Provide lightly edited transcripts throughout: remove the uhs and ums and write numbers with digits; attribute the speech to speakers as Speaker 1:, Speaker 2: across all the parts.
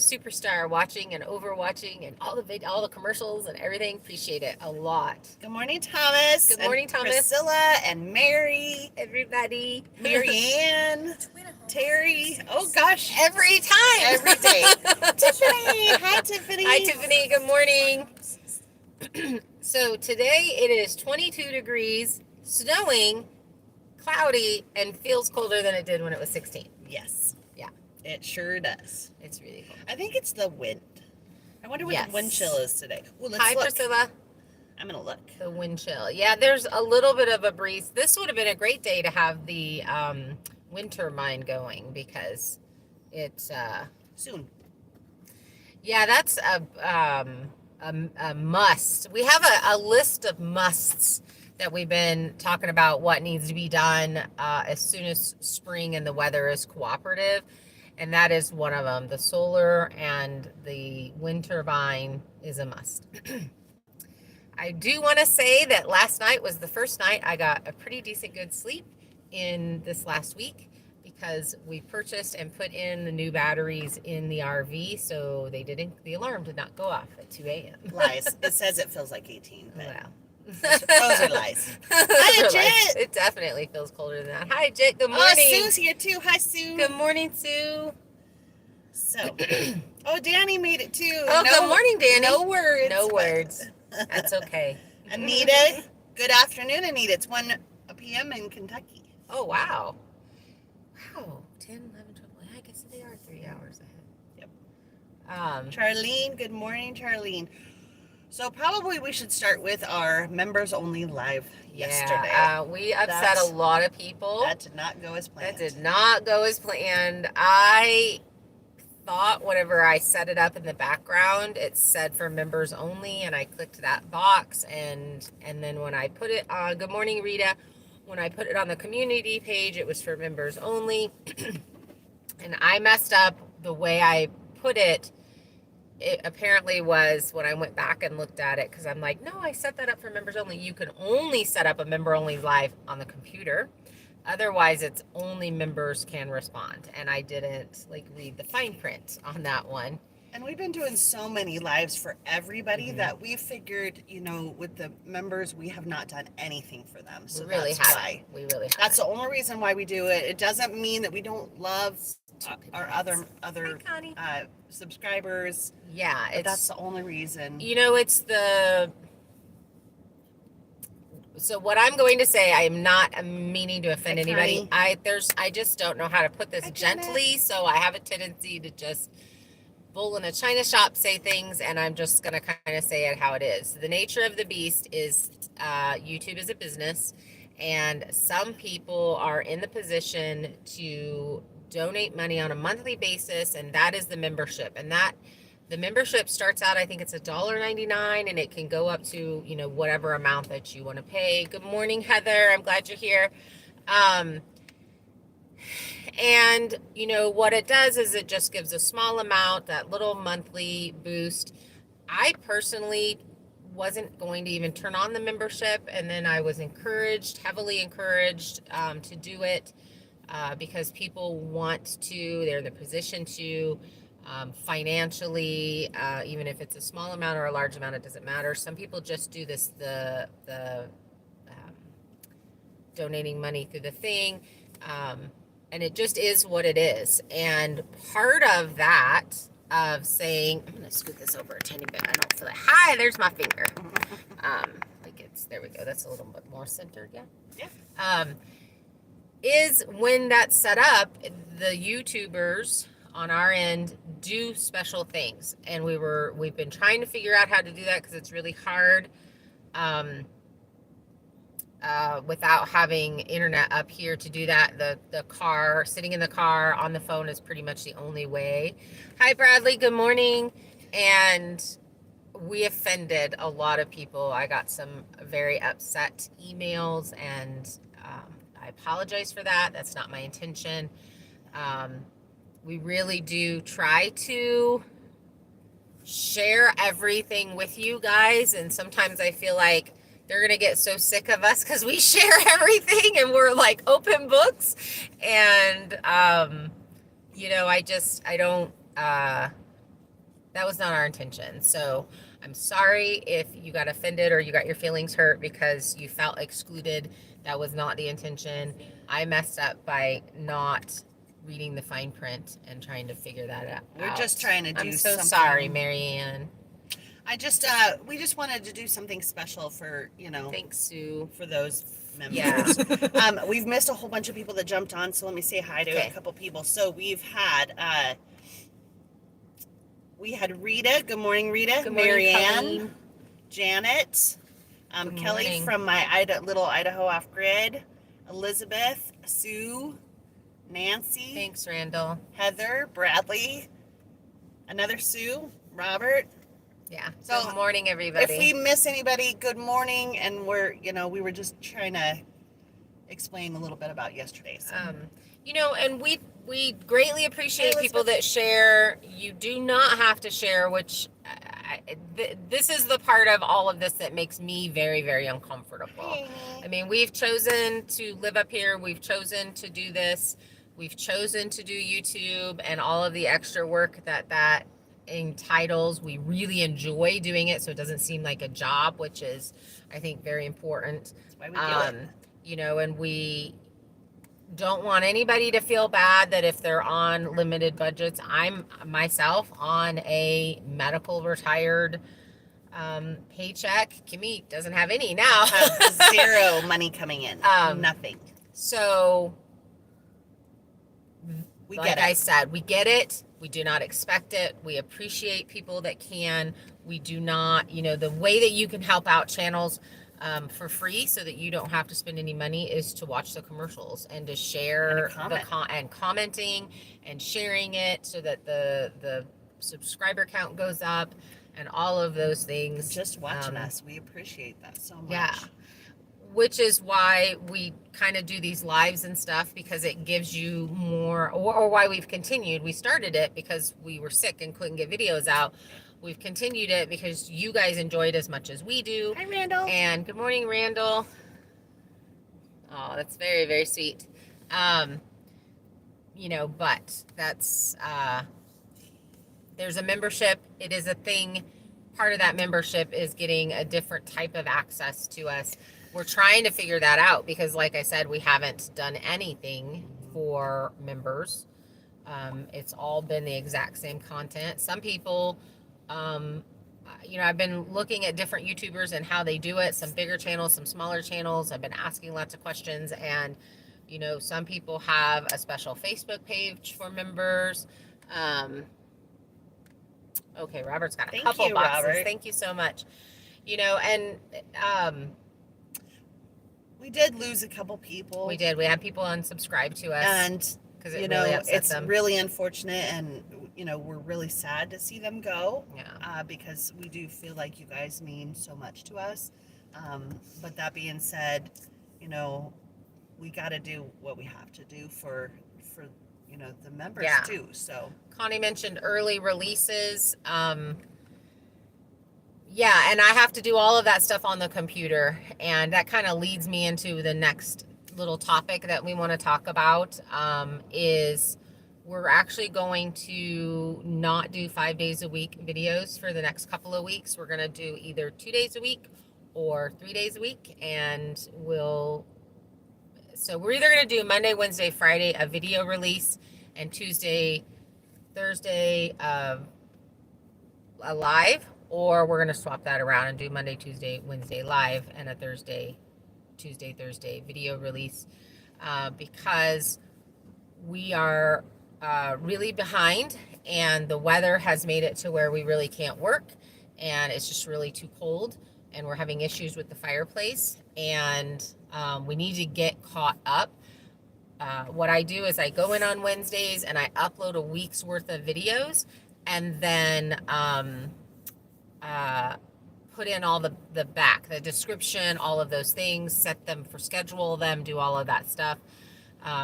Speaker 1: superstar watching and overwatching and all the commercials and everything. Appreciate it a lot.
Speaker 2: Good morning, Thomas.
Speaker 1: Good morning,
Speaker 2: and
Speaker 1: Thomas.
Speaker 2: Priscilla and Mary,
Speaker 1: Everybody.
Speaker 2: Mary Ann, Terry. Oh gosh,
Speaker 1: Every time.
Speaker 2: every day. Tiffany. Hi, Tiffany.
Speaker 1: Hi, Tiffany. Good morning. So today it is 22 degrees, snowing, cloudy, and feels colder than it did when it was 16.
Speaker 2: Yes.
Speaker 1: Yeah.
Speaker 2: It sure does.
Speaker 1: It's really cold.
Speaker 2: I think it's the wind. I wonder what
Speaker 1: Yes.
Speaker 2: the wind chill is today. Well, let's
Speaker 1: Hi,
Speaker 2: look.
Speaker 1: Priscilla.
Speaker 2: I'm gonna look.
Speaker 1: The wind chill. Yeah, there's a little bit of a breeze. This would have been a great day to have the wind turbine going because it's
Speaker 2: Soon.
Speaker 1: yeah, that's a must. We have a list of musts that we've been talking about what needs to be done as soon as spring and the weather is cooperative. And that is one of them. The solar and the wind turbine is a must. I do want to say that last night was the first night I got a pretty decent good sleep in this last week because we purchased and put in the new batteries in the RV, so the alarm did not go off at 2 a.m.
Speaker 2: Lies. It says it feels like 18. But
Speaker 1: Wow.
Speaker 2: those are lies.
Speaker 1: Hi,
Speaker 2: Hi, Jit.
Speaker 1: It definitely feels colder than that. Hi, Jit. Good
Speaker 2: Oh,
Speaker 1: morning.
Speaker 2: Sue's here too. Hi, Sue.
Speaker 1: Good morning, Sue.
Speaker 2: So, oh, Danny made it too.
Speaker 1: Oh, good morning, Danny.
Speaker 2: No words.
Speaker 1: No
Speaker 2: but-
Speaker 1: words. That's okay.
Speaker 2: Anita, good afternoon, Anita. It's 1 p.m. in Kentucky.
Speaker 1: Oh, wow. Wow. 10, 11, 12. Well, I guess they are 3 hours ahead.
Speaker 2: Yep. Charlene, good morning, Charlene. So probably we should start with our members only live yesterday.
Speaker 1: Yeah, we upset a lot of people.
Speaker 2: That did not go as planned.
Speaker 1: That did not go as planned. I thought whenever I set it up in the background, it said for members only, and I clicked that box, and then when I put it on, good morning, Rita, when I put it on the community page, it was for members only, and I messed up the way I put it. It apparently was when I went back and looked at it, because I'm like, no, I set that up for members only. You can only set up a member only live on the computer. Otherwise, it's only members can respond. And I didn't read the fine print on that one.
Speaker 2: And we've been doing so many lives for everybody that we figured, with the members, we have not done anything for them. So
Speaker 1: We really
Speaker 2: that's
Speaker 1: haven't.
Speaker 2: why.
Speaker 1: We really haven't.
Speaker 2: That's the only reason why we do it. It doesn't mean that we don't love our other
Speaker 1: Hi, Connie.
Speaker 2: subscribers.
Speaker 1: Yeah,
Speaker 2: But
Speaker 1: it's
Speaker 2: that's the only reason.
Speaker 1: it's the. So what I'm going to say, I am not meaning to offend
Speaker 2: Hi,
Speaker 1: anybody.
Speaker 2: Connie.
Speaker 1: I just don't know how to put this
Speaker 2: Hi, Janet.
Speaker 1: gently, so I have a tendency to just bull in a china shop say things, and I'm just gonna kind of say it how it is. The nature of the beast is YouTube is a business, and some people are in the position to donate money on a monthly basis, and that is the membership, and that. The membership starts out, I think it's $1.99, and it can go up to, whatever amount that you want to pay. Good morning, Heather. I'm glad you're here. And, what it does is it just gives a small amount, that little monthly boost. I personally wasn't going to even turn on the membership, and then I was heavily encouraged to do it because people want to, they're in the position to. Financially, even if it's a small amount or a large amount, it doesn't matter. Some people just do this, the donating money through the thing, and it just is what it is. And part of that, of saying, I'm gonna scoot this over a tiny bit. I don't feel like, hi, there's my finger. There we go. That's a little bit more centered, yeah.
Speaker 2: Yeah.
Speaker 1: Is when that's set up, the YouTubers on our end do special things, and we've been trying to figure out how to do that because it's really hard without having internet up here to do that. The car, sitting in the car on the phone is pretty much the only way. Hi, Bradley. Good morning. And we offended a lot of people. I got some very upset emails, and I apologize for that. That's not my intention. We really do try to share everything with you guys, and sometimes I feel like they're going to get so sick of us because we share everything and we're like open books. And, I don't That was not our intention. So I'm sorry if you got offended or you got your feelings hurt because you felt excluded. That was not the intention. I messed up by not reading the fine print and trying to figure that out.
Speaker 2: We're just trying to do
Speaker 1: I'm so
Speaker 2: something.
Speaker 1: sorry, Marianne.
Speaker 2: We just wanted to do something special for,
Speaker 1: Thanks, Sue.
Speaker 2: for those members.
Speaker 1: Yeah.
Speaker 2: We've missed a whole bunch of people that jumped on, so let me say hi to
Speaker 1: Okay.
Speaker 2: a couple people. So we had Rita. Good morning, Rita.
Speaker 1: Good morning,
Speaker 2: Marianne,
Speaker 1: Colleen.
Speaker 2: Janet,
Speaker 1: Good
Speaker 2: Kelly
Speaker 1: morning.
Speaker 2: from my little Idaho off grid, Elizabeth, Sue, Nancy,
Speaker 1: Thanks, Randall.
Speaker 2: Heather, Bradley, another Sue, Robert.
Speaker 1: Yeah.
Speaker 2: So,
Speaker 1: good morning, everybody.
Speaker 2: If we miss anybody, good morning. And we were just trying to explain a little bit about yesterday. So.
Speaker 1: And we greatly appreciate
Speaker 2: Hey,
Speaker 1: people that share. You do not have to share, which this is the part of all of this that makes me very, very uncomfortable.
Speaker 2: Hey.
Speaker 1: I mean, we've chosen to live up here. We've chosen to do this. We've chosen to do YouTube and all of the extra work that entitles. We really enjoy doing it, so it doesn't seem like a job, which is, I think, very important.
Speaker 2: That's why we do it.
Speaker 1: And we don't want anybody to feel bad that if they're on limited budgets. I'm myself on a medical retired paycheck. Kimmy doesn't have any now.
Speaker 2: Have zero money coming in. Nothing.
Speaker 1: So
Speaker 2: we
Speaker 1: like
Speaker 2: get it.
Speaker 1: I said, we get it. We do not expect it. We appreciate people that can. We do not, the way that you can help out channels for free so that you don't have to spend any money is to watch the commercials and to share and commenting and sharing it so that the subscriber count goes up and all of those things.
Speaker 2: Just watching us. We appreciate that so much.
Speaker 1: Yeah. Which is why we kind of do these lives and stuff, because it gives you more, or why we've continued. We started it because we were sick and couldn't get videos out. We've continued it because you guys enjoy it as much as we do.
Speaker 2: Hi, Randall.
Speaker 1: And good morning, Randall. Oh, that's very, very sweet. But that's, there's a membership. It is a thing. Part of that membership is getting a different type of access to us. We're trying to figure that out because, like I said, we haven't done anything for members. It's all been the exact same content. Some people, I've been looking at different YouTubers and how they do it, some bigger channels, some smaller channels. I've been asking lots of questions, and, some people have a special Facebook page for members. Okay, Robert's got a couple boxes.
Speaker 2: Robert.
Speaker 1: Thank you so much.
Speaker 2: We did lose a couple people.
Speaker 1: We did. We had people unsubscribe to us.
Speaker 2: And,
Speaker 1: because it really upset
Speaker 2: it's
Speaker 1: them.
Speaker 2: really unfortunate, and, we're really sad to see them go.
Speaker 1: Yeah.
Speaker 2: Because we do feel like you guys mean so much to us. But that being said, we got to do what we have to do for the members too. So
Speaker 1: Connie mentioned early releases. Yeah, and I have to do all of that stuff on the computer, and that kind of leads me into the next little topic that we want to talk about. Is we're actually going to not do 5 days a week videos for the next couple of weeks. We're going to do either 2 days a week or 3 days a week, and so we're either going to do Monday, Wednesday, Friday a video release, and Tuesday, Thursday a live, or we're going to swap that around and do Monday, Tuesday, Wednesday live, and a Tuesday, Thursday video release, because we are really behind, and the weather has made it to where we really can't work, and it's just really too cold, and we're having issues with the fireplace, and we need to get caught up. What I do is I go in on Wednesdays and I upload a week's worth of videos, and then put in all the description, all of those things, set them for schedule them, do all of that stuff.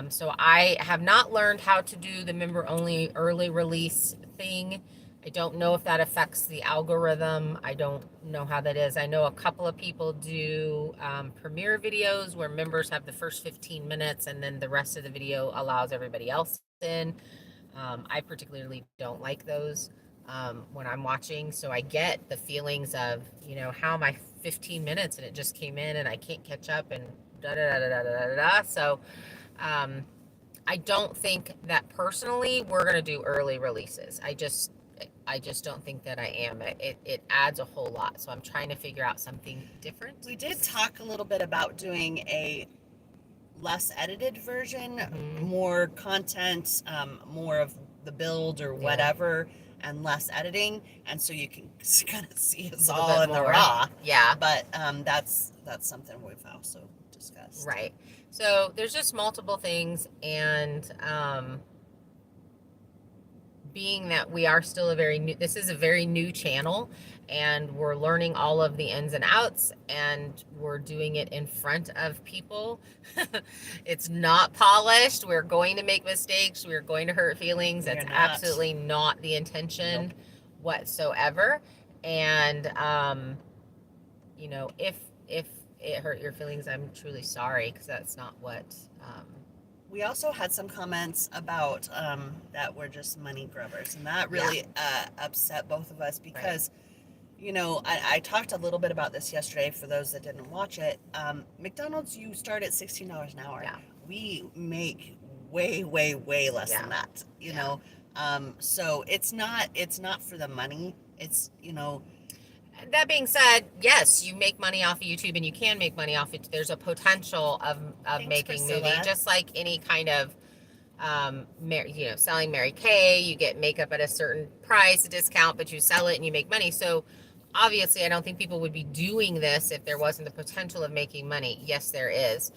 Speaker 1: So I have not learned how to do the member only early release thing. I don't know if that affects the algorithm. I don't know how that is. I know a couple of people do premiere videos where members have the first 15 minutes and then the rest of the video allows everybody else in. I particularly don't like those. when I'm watching. So I get the feelings of, how am I 15 minutes and it just came in and I can't catch up and da da da da da da da da. So um, I don't think that personally we're going to do early releases. I just don't think that I am. It adds a whole lot. So I'm trying to figure out something different.
Speaker 2: We did talk a little bit about doing a less edited version, more content, more of the build or whatever, and less editing, and so you can kind of see us all in the raw.
Speaker 1: Yeah.
Speaker 2: But that's something we've also discussed.
Speaker 1: Right. So there's just multiple things, and being that we are still this is a very new channel, and we're learning all of the ins and outs, and we're doing it in front of people. It's not polished. We're going to make mistakes. We're going to hurt feelings. That's absolutely not the intention whatsoever. And, if it hurt your feelings, I'm truly sorry, because that's not what,
Speaker 2: we also had some comments about that we're just money grubbers, and that really upset both of us because, I talked a little bit about this yesterday for those that didn't watch it. McDonald's, you start at $16 an hour.
Speaker 1: Yeah.
Speaker 2: We make way, way, way less than that, you know. So it's not for the money. It's,
Speaker 1: That being said, yes, you make money off of YouTube, and you can make money off it. There's a potential of making movie, just like any kind of, selling Mary Kay. You get makeup at a certain price, a discount, but you sell it and you make money. So obviously, I don't think people would be doing this if there wasn't the potential of making money. Yes, there is.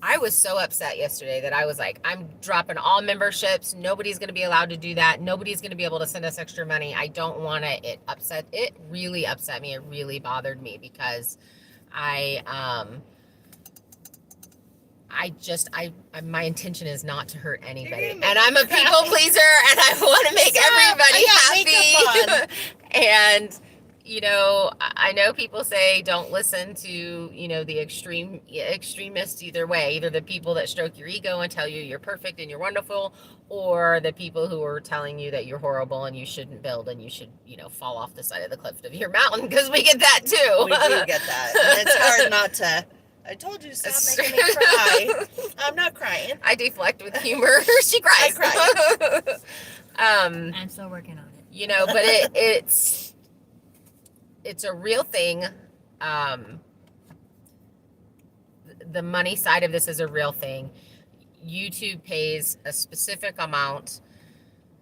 Speaker 1: I was so upset yesterday that I was like, I'm dropping all memberships. Nobody's going to be allowed to do that. Nobody's going to be able to send us extra money. I don't want to. It really upset me. It really bothered me, because my intention is not to hurt anybody. And I'm a people pleaser, and I want to make everybody happy. And I know people say don't listen to, the extremists either way, either the people that stroke your ego and tell you you're perfect and you're wonderful, or the people who are telling you that you're horrible and you shouldn't build and you should, fall off the side of the cliff of your mountain, because we get that too.
Speaker 2: We do get that. And it's hard not to. I told you, stop making me cry. I'm not crying.
Speaker 1: I deflect with humor. She cries.
Speaker 2: I cry.
Speaker 3: I'm still working on it.
Speaker 1: But it's a real thing. The money side of this is a real thing. YouTube pays a specific amount.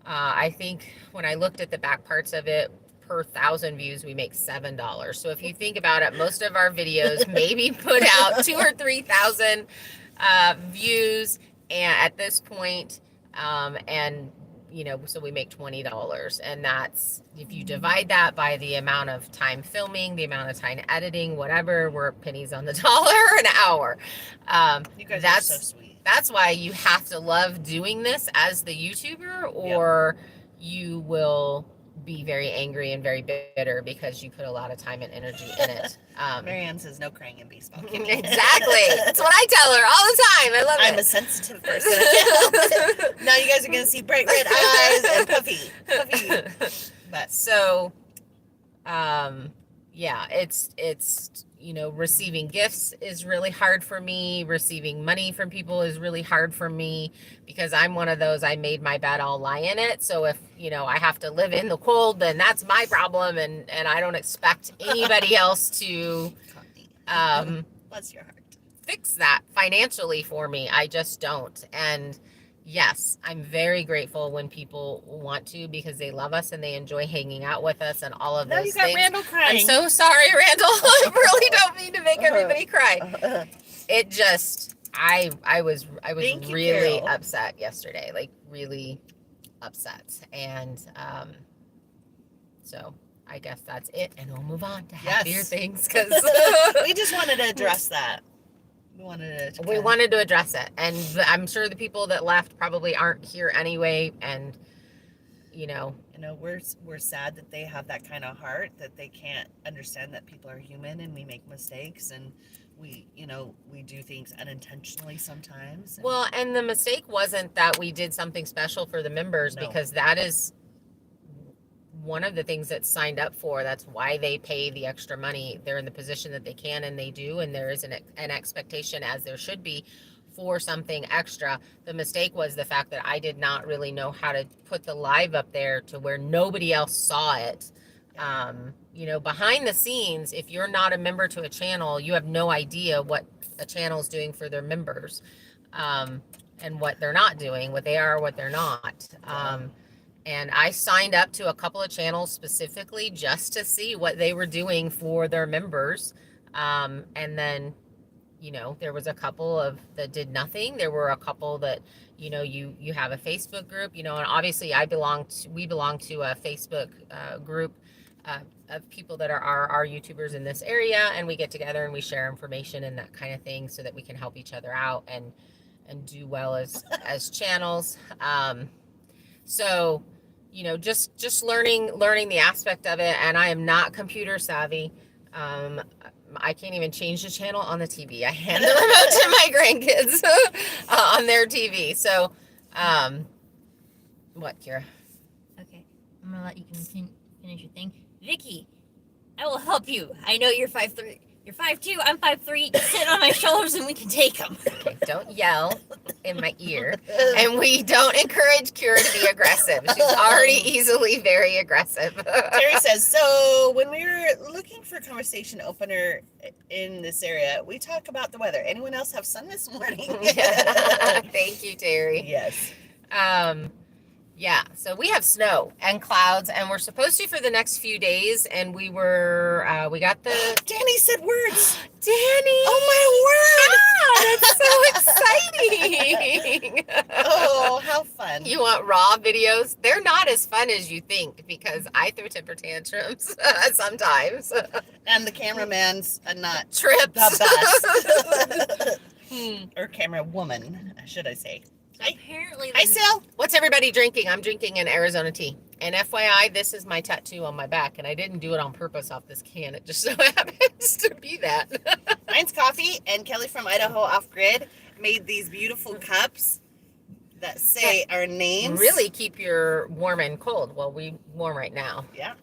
Speaker 1: I think when I looked at the back parts of it, per 1,000 views, we make $7. So if you think about it, most of our videos maybe put out 2,000 or 3,000 views, and at this point, and so we make $20, and that's, if you divide that by the amount of time filming, the amount of time editing, whatever, we're pennies on the dollar an hour.
Speaker 2: You guys are so sweet.
Speaker 1: That's why you have to love doing this as the YouTuber, or you will be very angry and very bitter because you put a lot of time and energy in it.
Speaker 2: Marianne says no crying and be spoken.
Speaker 1: Exactly. That's what I tell her all the time. I love it.
Speaker 2: I'm a sensitive person. I can't help it. Now you guys are going to see bright red eyes and puffy. But
Speaker 1: so, it's receiving gifts is really hard for me. Receiving money from people is really hard for me, because I'm one of those, I made my bed, I'll lie in it. So if, I have to live in the cold, then that's my problem. And I don't expect anybody else to,
Speaker 2: bless your heart,
Speaker 1: fix that financially for me. I just don't. And yes, I'm very grateful when people want to, because they love us and they enjoy hanging out with us and all of those things.
Speaker 2: Now you got Randall crying.
Speaker 1: I'm so sorry, Randall. I really don't mean to make everybody cry. It just, I was really upset yesterday, like really upset. And so I guess that's it, and we'll move on to happier things, because
Speaker 2: we just wanted to address that. We
Speaker 1: wanted to address it, and I'm sure the people that left probably aren't here anyway, and
Speaker 2: we're sad that they have that kind of heart, that they can't understand that people are human and we make mistakes, and we do things unintentionally sometimes.
Speaker 1: Well, and the mistake wasn't that we did something special for the members, because that is one of the things that's signed up for. That's why they pay the extra money. They're in the position that they can, and they do, and there is an expectation, as there should be, for something extra. The mistake was the fact that I did not really know how to put the live up there to where nobody else saw it. Behind the scenes, if you're not a member to a channel, you have no idea what a channel is doing for their members, and what they're not doing, what they are, what they're not. And I signed up to a couple of channels specifically just to see what they were doing for their members. And then, there was a couple that did nothing. There were a couple that, you have a Facebook group, and obviously we belong to a Facebook group of people that are our YouTubers in this area, and we get together and we share information and that kind of thing so that we can help each other out and do well as channels. So, just learning the aspect of it. And I am not computer savvy. I can't even change the channel on the TV. I hand the remote to my grandkids on their TV. So, what, Kira?
Speaker 3: Okay, I'm gonna let you finish your thing. Vicky, I will help you. I know you're 5'3". You're 5'2". I'm 5'3". Just sit on my shoulders and we can take them.
Speaker 1: Okay, don't yell in my ear. And we don't encourage Kira to be aggressive. She's already easily very aggressive.
Speaker 2: Terry says, so when we were looking for a conversation opener in this area, we talk about the weather. Anyone else have sun this morning?
Speaker 1: Thank you, Terry.
Speaker 2: Yes.
Speaker 1: Yeah, so we have snow and clouds, and we're supposed to for the next few days, and we got the...
Speaker 2: Danny said words.
Speaker 1: Danny!
Speaker 2: Oh,
Speaker 1: my word! That's so exciting!
Speaker 2: Oh, how fun.
Speaker 1: You want raw videos? They're not as fun as you think, because I throw temper tantrums sometimes.
Speaker 2: And the cameraman's not
Speaker 1: Trips.
Speaker 2: the best. Or camera woman, should I say.
Speaker 3: Apparently,
Speaker 2: Hi, Sil.
Speaker 1: What's everybody drinking? I'm drinking an Arizona tea. And FYI, this is my tattoo on my back, and I didn't do it on purpose off this can. It just so happens to be that.
Speaker 2: Mine's coffee, and Kelly from Idaho Off Grid made these beautiful cups that say our names.
Speaker 1: Really keep your warm and cold. Well, we warm right now.
Speaker 2: Yeah.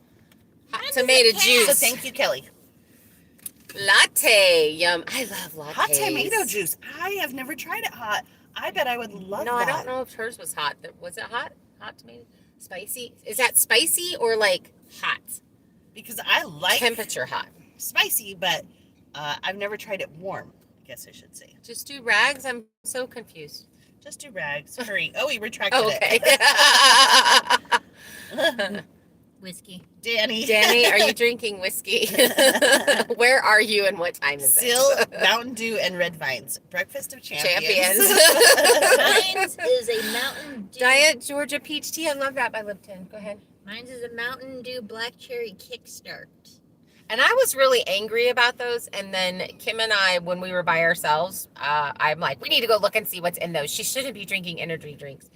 Speaker 1: Hot tomato juice.
Speaker 2: So thank you, Kelly.
Speaker 1: Latte. Yum. I love lattes.
Speaker 2: Hot tomato juice. I have never tried it hot. I bet I would love that.
Speaker 1: No, I don't know if hers was hot. Was it hot? Hot tomato? Spicy? Is that spicy or like hot?
Speaker 2: Because I like
Speaker 1: temperature hot.
Speaker 2: Spicy, but I've never tried it warm, I guess I should say.
Speaker 1: Just do rags? I'm so confused.
Speaker 2: Just do rags. Hurry. Oh, he retracted
Speaker 1: it.
Speaker 3: Whiskey.
Speaker 2: Danny,
Speaker 1: are you drinking whiskey? Where are you and what time is
Speaker 2: Still
Speaker 1: it?
Speaker 2: Mountain Dew and Red Vines. Breakfast of champions.
Speaker 3: Mine's is a Mountain Dew.
Speaker 1: Diet Georgia Peach Tea. I love that by Lipton. Go ahead.
Speaker 3: Mine's is a Mountain Dew Black Cherry Kickstart.
Speaker 1: And I was really angry about those. And then Kim and I, when we were by ourselves, I'm like, we need to go look and see what's in those. She shouldn't be drinking energy drinks.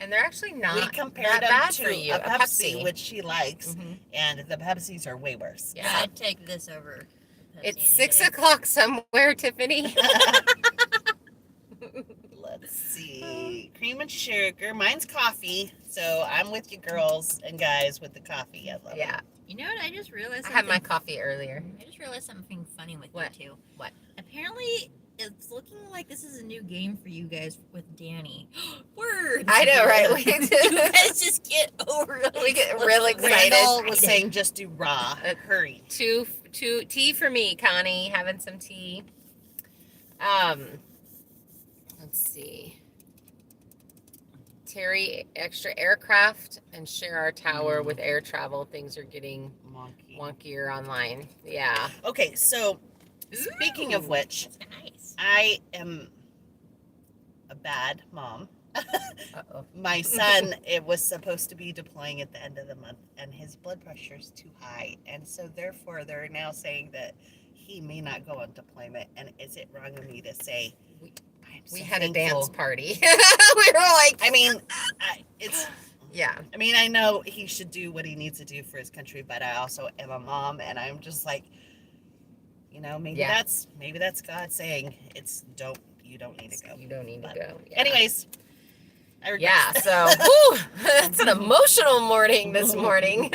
Speaker 1: And they're actually not
Speaker 2: We compared
Speaker 1: that
Speaker 2: them
Speaker 1: bad
Speaker 2: to
Speaker 1: for you.
Speaker 2: a Pepsi, which she likes, and the Pepsis are way worse.
Speaker 1: Yeah.
Speaker 3: I'd take this over Pepsi.
Speaker 1: It's 6 o'clock somewhere, Tiffany.
Speaker 2: Let's see. Cream and sugar. Mine's coffee. So I'm with you girls and guys with the coffee. I love it.
Speaker 1: Yeah.
Speaker 3: You know what? I just realized
Speaker 1: I had my coffee earlier.
Speaker 3: I just realized something funny with
Speaker 1: What?
Speaker 3: you two.
Speaker 1: What?
Speaker 3: Apparently, it's looking like this is a new game for you guys with Danny. Words.
Speaker 1: I know, right?
Speaker 3: You guys just get over.
Speaker 1: We get real excited.
Speaker 2: Randall was saying just do raw. Hurry.
Speaker 1: Two tea for me, Connie. Having some tea. Let's see. Terry, extra aircraft and share our tower with air travel. Things are getting wonkier online. Yeah.
Speaker 2: Okay, so speaking of which,
Speaker 3: That's nice.
Speaker 2: I am a bad mom.
Speaker 1: Uh-oh.
Speaker 2: My son, it was supposed to be deploying at the end of the month, and his blood pressure is too high, and so therefore they're now saying that he may not go on deployment. And is it wrong of me to say
Speaker 1: We had a
Speaker 2: thankful.
Speaker 1: dance party. We were like,
Speaker 2: I mean,
Speaker 1: yeah.
Speaker 2: I mean, I know he should do what he needs to do for his country, but I also am a mom, and I'm just like, maybe
Speaker 1: Yeah.
Speaker 2: that's God saying you don't need to go.
Speaker 1: You don't need to
Speaker 2: But
Speaker 1: go. Yeah.
Speaker 2: Anyways, I regret
Speaker 1: Yeah,
Speaker 2: that.
Speaker 1: so whew, it's an emotional morning this morning.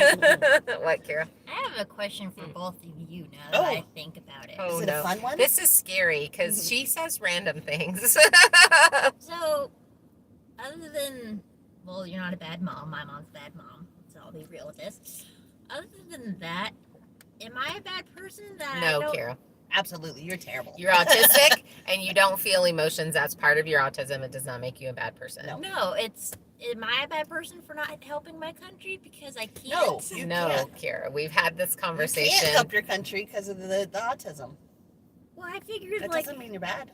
Speaker 1: What, Kara?
Speaker 3: I have a question for both of you now that
Speaker 2: Oh.
Speaker 3: I think about it.
Speaker 1: Oh,
Speaker 2: Is it
Speaker 1: no.
Speaker 2: a fun one?
Speaker 1: This is scary because she says random things.
Speaker 3: So, other than, well, you're not a bad mom. My mom's a bad mom, so I'll be real with this. Other than that, am I a bad person that I
Speaker 1: No,
Speaker 3: don't?
Speaker 1: Kara.
Speaker 2: Absolutely, you're terrible.
Speaker 1: You're autistic and you don't feel emotions. That's part of your autism. It does not make you a bad person.
Speaker 2: No.
Speaker 3: No, am I a bad person for not helping my country because I can't?
Speaker 2: No, you
Speaker 1: No,
Speaker 2: can't.
Speaker 1: Kara. We've had this
Speaker 2: You
Speaker 1: conversation.
Speaker 2: can't help your country because of the autism.
Speaker 3: Well, I figured
Speaker 2: That
Speaker 3: like
Speaker 2: doesn't mean you're bad.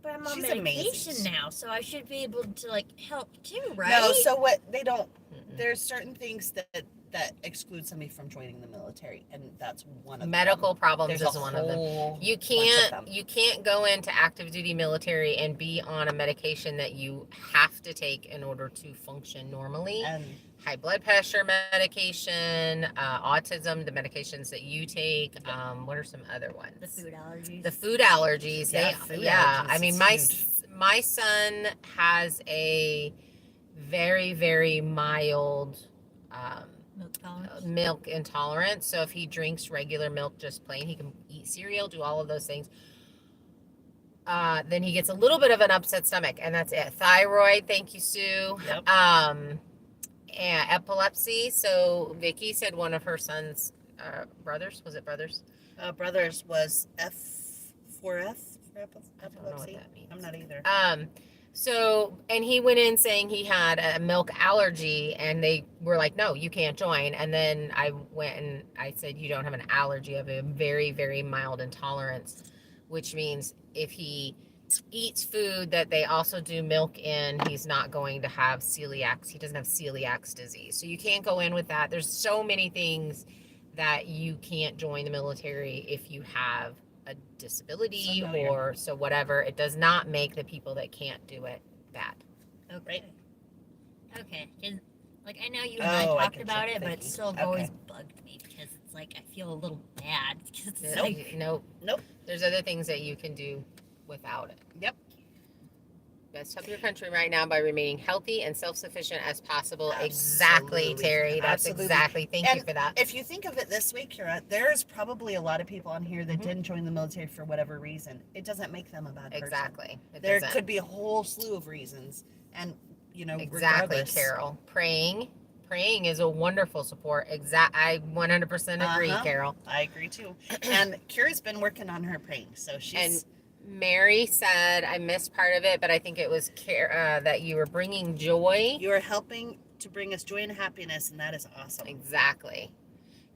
Speaker 3: but I'm on
Speaker 2: She's
Speaker 3: medication
Speaker 2: amazing.
Speaker 3: now, so I should be able to like help too, right?
Speaker 2: No, so what they don't.
Speaker 1: Mm-mm.
Speaker 2: There's certain things that exclude somebody from joining the military, and that's one of
Speaker 1: Medical
Speaker 2: them.
Speaker 1: problems
Speaker 2: There's
Speaker 1: is
Speaker 2: a
Speaker 1: one of them.
Speaker 2: whole
Speaker 1: You
Speaker 2: bunch of them.
Speaker 1: can't go into active duty military and be on a medication that you have to take in order to function normally.
Speaker 2: And
Speaker 1: High blood pressure medication, autism, the medications that you take. What are some other ones?
Speaker 3: the food allergies.
Speaker 1: The food allergies.
Speaker 2: Yeah,
Speaker 1: They,
Speaker 2: food
Speaker 1: yeah.
Speaker 2: allergies,
Speaker 1: I mean,
Speaker 2: it's
Speaker 1: my son has a very, very mild
Speaker 3: milk tolerance.
Speaker 1: milk intolerance. So if he drinks regular milk, just plain, he can eat cereal, do all of those things. Then he gets a little bit of an upset stomach, and that's it. Thyroid, thank you, Sue.
Speaker 2: Yep.
Speaker 1: And epilepsy. So Vicky said one of her son's brothers, was it brothers?
Speaker 2: brothers was F4F for
Speaker 1: I don't know what
Speaker 2: epilepsy.
Speaker 1: that means.
Speaker 2: I'm not either.
Speaker 1: So, and he went in saying he had a milk allergy, and they were like, no, you can't join. And then I went and I said, you don't have an allergy, you have a very, very mild intolerance, which means if he eats food that they also do milk in, he's not going to have celiac. He doesn't have celiac disease. So you can't go in with that. There's so many things that you can't join the military if you have a disability
Speaker 2: Familiar.
Speaker 1: or so whatever. It does not make the people that can't do it bad.
Speaker 3: Okay. Okay. 'Cause, like I know you and I
Speaker 2: Oh, I
Speaker 3: talked
Speaker 2: can
Speaker 3: about
Speaker 2: check
Speaker 3: it, but
Speaker 2: Vicky.
Speaker 3: it still
Speaker 2: Okay.
Speaker 3: always bugged me because it's like I feel a little bad because it's
Speaker 1: Nope.
Speaker 3: like
Speaker 1: Nope. There's other things that you can do without it.
Speaker 2: Yep.
Speaker 1: Best help your country right now by remaining healthy and self-sufficient as possible. Exactly,
Speaker 2: Absolutely.
Speaker 1: Terry. That's
Speaker 2: Absolutely.
Speaker 1: exactly. Thank you
Speaker 2: And
Speaker 1: for that.
Speaker 2: If you think of it this way, Kira, there's probably a lot of people on here that
Speaker 1: Mhm.
Speaker 2: didn't join the military for whatever reason. It doesn't make them a bad person.
Speaker 1: Exactly. It
Speaker 2: There
Speaker 1: doesn't.
Speaker 2: could be a whole slew of reasons, and
Speaker 1: Exactly,
Speaker 2: regardless.
Speaker 1: Carol. Praying is a wonderful support. I 100% agree,
Speaker 2: Uh-huh.
Speaker 1: Carol.
Speaker 2: I agree too. And Kira's been working on her praying, so she's
Speaker 1: Mary said, I missed part of it, but I think it was that you were bringing joy.
Speaker 2: you are helping to bring us joy and happiness, and that is awesome.
Speaker 1: Exactly.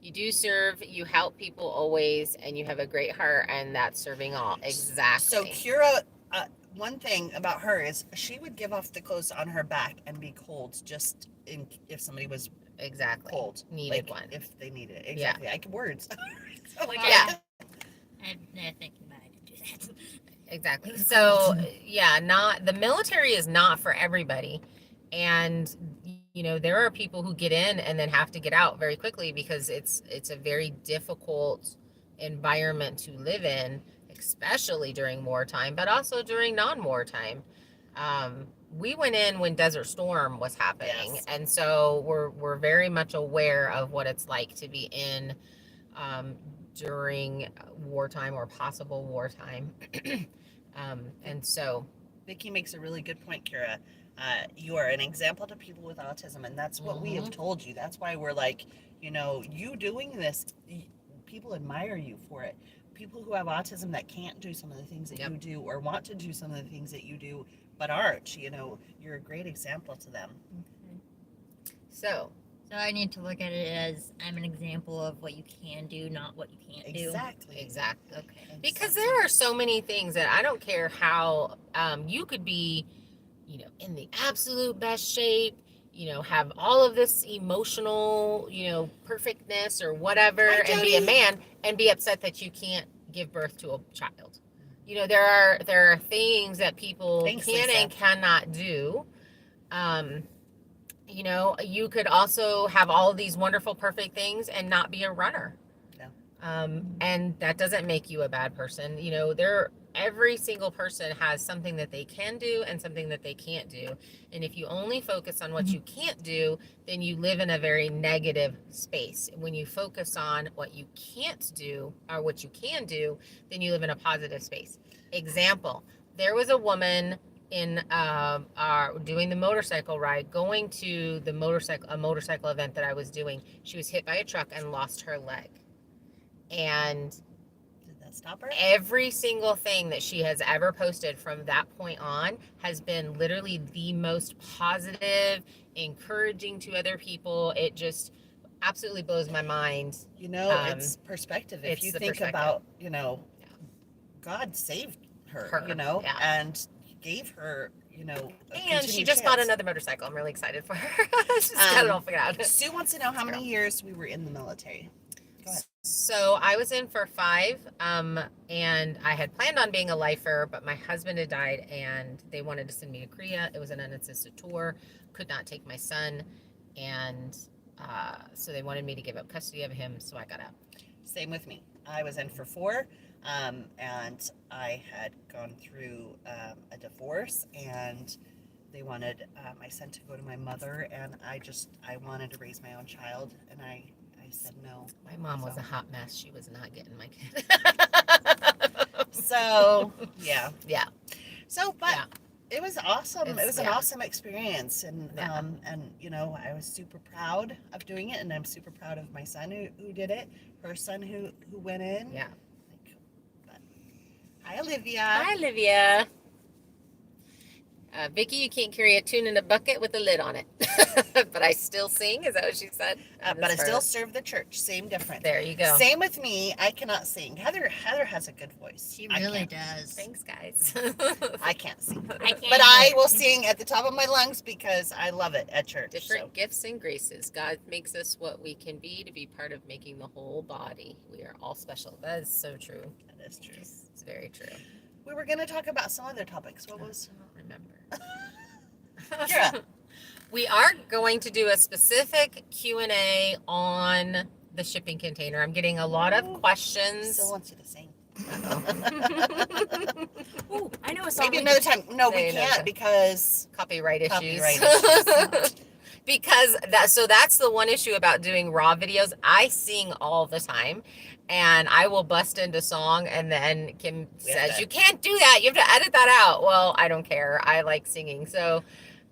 Speaker 1: You do serve, you help people always, and you have a great heart, and that's serving all. Exactly.
Speaker 2: So Kira, one thing about her is she would give off the clothes on her back and be cold just if somebody was
Speaker 1: exactly.
Speaker 2: cold.
Speaker 1: Needed
Speaker 2: like,
Speaker 1: one.
Speaker 2: if they needed it. Exactly. I can words. Oh my
Speaker 3: Yeah.
Speaker 2: God.
Speaker 3: I think I might do that.
Speaker 1: Exactly. So yeah, the military is not for everybody. And there are people who get in and then have to get out very quickly because it's a very difficult environment to live in, especially during wartime, but also during non-wartime. We went in when Desert Storm was happening,
Speaker 2: Yes.
Speaker 1: and so we're very much aware of what it's like to be in during wartime or possible wartime. And so
Speaker 2: Vicky makes a really good point, Kira. You are an example to people with autism, and that's what we have told you. That's why we're like, you doing this, people admire you for it. People who have autism that can't do some of the things that
Speaker 1: Yep.
Speaker 2: you do or want to do some of the things that you do but aren't, you're a great example to them.
Speaker 1: So
Speaker 3: I need to look at it as I'm an example of what you can do, not what you can't do.
Speaker 2: Exactly.
Speaker 3: Okay.
Speaker 1: because there are so many things that I don't care how you could be, in the absolute best shape, have all of this emotional, perfectness or whatever,
Speaker 2: Hi,
Speaker 1: and be a
Speaker 2: Jody.
Speaker 1: man and be upset that you can't give birth to a child. There are things that people
Speaker 2: Thanks,
Speaker 1: can
Speaker 2: Lisa.
Speaker 1: and cannot do. You could also have all these wonderful, perfect things and not be a runner.
Speaker 2: Yeah.
Speaker 1: And that doesn't make you a bad person. Every single person has something that they can do and something that they can't do. And if you only focus on what you can't do, then you live in a very negative space. When you focus on what you can't do or what you can do, then you live in a positive space. Example, there was a woman in doing the motorcycle ride, going to a motorcycle event that I was doing. She was hit by a truck and lost her leg. And
Speaker 2: Did that stop her?
Speaker 1: every single thing that she has ever posted from that point on has been literally the most positive, encouraging to other people. It just absolutely blows my mind.
Speaker 2: It's perspective. If
Speaker 1: it's
Speaker 2: you
Speaker 1: the
Speaker 2: think
Speaker 1: perspective.
Speaker 2: about, God saved her,
Speaker 1: yeah.
Speaker 2: and gave her, a
Speaker 1: And she
Speaker 2: continued
Speaker 1: just bought
Speaker 2: chance.
Speaker 1: another motorcycle. I'm really excited for her. She's got it all figured out.
Speaker 2: Sue wants to know how many years we were in the military. Go ahead.
Speaker 1: So I was in for 5, and I had planned on being a lifer, but my husband had died, and they wanted to send me to Korea. It was an unassisted tour. Could not take my son, and so they wanted me to give up custody of him, so I got out.
Speaker 2: Same with me. I was in for 4, and I had gone through a divorce, and they wanted my son to go to my mother, and I wanted to raise my own child, and I said no.
Speaker 1: My mom was a hot mess. She was not getting my kid.
Speaker 2: So, yeah.
Speaker 1: Yeah.
Speaker 2: So, but
Speaker 1: Yeah.
Speaker 2: it was awesome. It was an
Speaker 1: yeah.
Speaker 2: awesome experience, and
Speaker 1: Yeah.
Speaker 2: I was super proud of doing it, and I'm super proud of my son who did it, her son who went in.
Speaker 1: Yeah.
Speaker 2: But, hi, Olivia.
Speaker 1: Hi, Olivia. Vicky, you can't carry a tune in a bucket with a lid on it. But I still sing. Is that what she said?
Speaker 2: But I still serve the church. Same difference.
Speaker 1: There you go.
Speaker 2: Same with me. I cannot sing. Heather has a good voice.
Speaker 3: She
Speaker 2: I
Speaker 3: really
Speaker 2: can't.
Speaker 3: does.
Speaker 1: Thanks, guys.
Speaker 2: I can't sing.
Speaker 3: I can't
Speaker 2: But I
Speaker 3: either.
Speaker 2: will sing at the top of my lungs because I love it at church.
Speaker 1: Different gifts and graces. God makes us what we can be to be part of making the whole body. We are all special. That is so true.
Speaker 2: That is true.
Speaker 1: It's very true.
Speaker 2: We were going to talk about some other topics. What was?
Speaker 1: I don't remember.
Speaker 2: Kira.
Speaker 1: We are going to do a specific Q&A on the shipping container. I'm getting a lot of questions.
Speaker 2: Still wants you to sing.
Speaker 3: Ooh, I know a song.
Speaker 2: Maybe
Speaker 3: we
Speaker 2: another
Speaker 3: could-
Speaker 2: time. No, we
Speaker 1: Say another
Speaker 2: can't
Speaker 1: time.
Speaker 2: because
Speaker 1: Copyright issues.
Speaker 2: Copyright issues.
Speaker 1: Because that's the one issue about doing raw videos. I sing all the time, and I will bust into song, and then Kim
Speaker 2: We have
Speaker 1: says,
Speaker 2: to-
Speaker 1: you can't do that, you have to edit that out. Well, I don't care, I like singing, so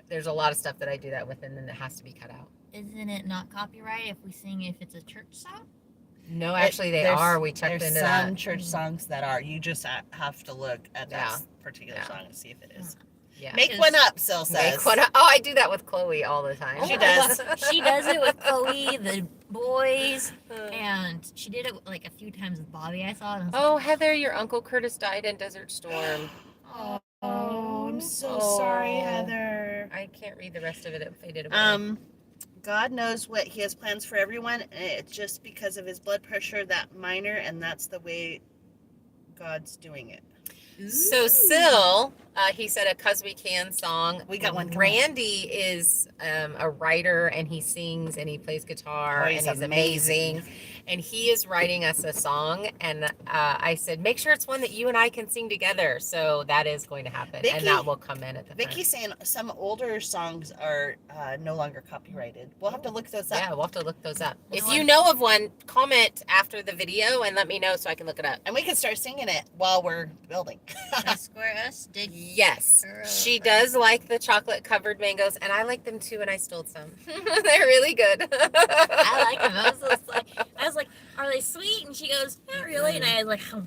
Speaker 1: there's a lot of stuff that I do that with, and then it has to be cut out.
Speaker 3: Isn't it not copyright if we sing if it's a church song?
Speaker 1: No, actually they
Speaker 2: There's-
Speaker 1: are. We checked
Speaker 2: there's
Speaker 1: into
Speaker 2: some
Speaker 1: that.
Speaker 2: church songs that are. You just have to look at that
Speaker 1: Yeah.
Speaker 2: particular
Speaker 1: Yeah.
Speaker 2: song and see if it is.
Speaker 1: Yeah.
Speaker 2: Make
Speaker 3: Because-
Speaker 2: one up, Sil says.
Speaker 1: Make one up. Oh, I do that with Chloe all the time.
Speaker 3: Oh
Speaker 2: She
Speaker 3: my
Speaker 2: does.
Speaker 3: God. She does it with Chloe, the boys,
Speaker 1: Uh,
Speaker 3: and she did it like a few times with Bobby. I saw. And I was
Speaker 1: Oh, Heather, your Uncle Curtis died in Desert Storm.
Speaker 3: like,
Speaker 2: Oh, I'm so
Speaker 1: Oh.
Speaker 2: sorry, Heather.
Speaker 1: I can't read the rest of it. It faded away.
Speaker 2: God knows what He has plans for everyone. And it's just because of his blood pressure that minor, and that's the way God's doing it.
Speaker 1: So Sil, he said a "Cause We Can" song.
Speaker 2: We got one coming.
Speaker 1: Randy is a writer, and he sings and he plays guitar,
Speaker 2: Oh,
Speaker 1: and
Speaker 2: he's
Speaker 1: he's amazing. And he is writing us a song, and I said, make sure it's one that you and I can sing together. So that is going to happen,
Speaker 2: Vicky-
Speaker 1: and that will come in at the
Speaker 2: Vicky's saying some older songs are no longer copyrighted. We'll have to look those up.
Speaker 1: Yeah, we'll have to look those up. If
Speaker 3: Well,
Speaker 1: you know of one, comment after the video and let me know so I can look it up.
Speaker 2: And we can start singing it while we're building.
Speaker 3: Square us, dig.
Speaker 1: Yes,
Speaker 3: Girl.
Speaker 1: she does like the chocolate covered mangoes, and I like them too, and I stole some. They're really good.
Speaker 3: I like them. I was like, are they sweet? And she goes, not really. And I was like, oh,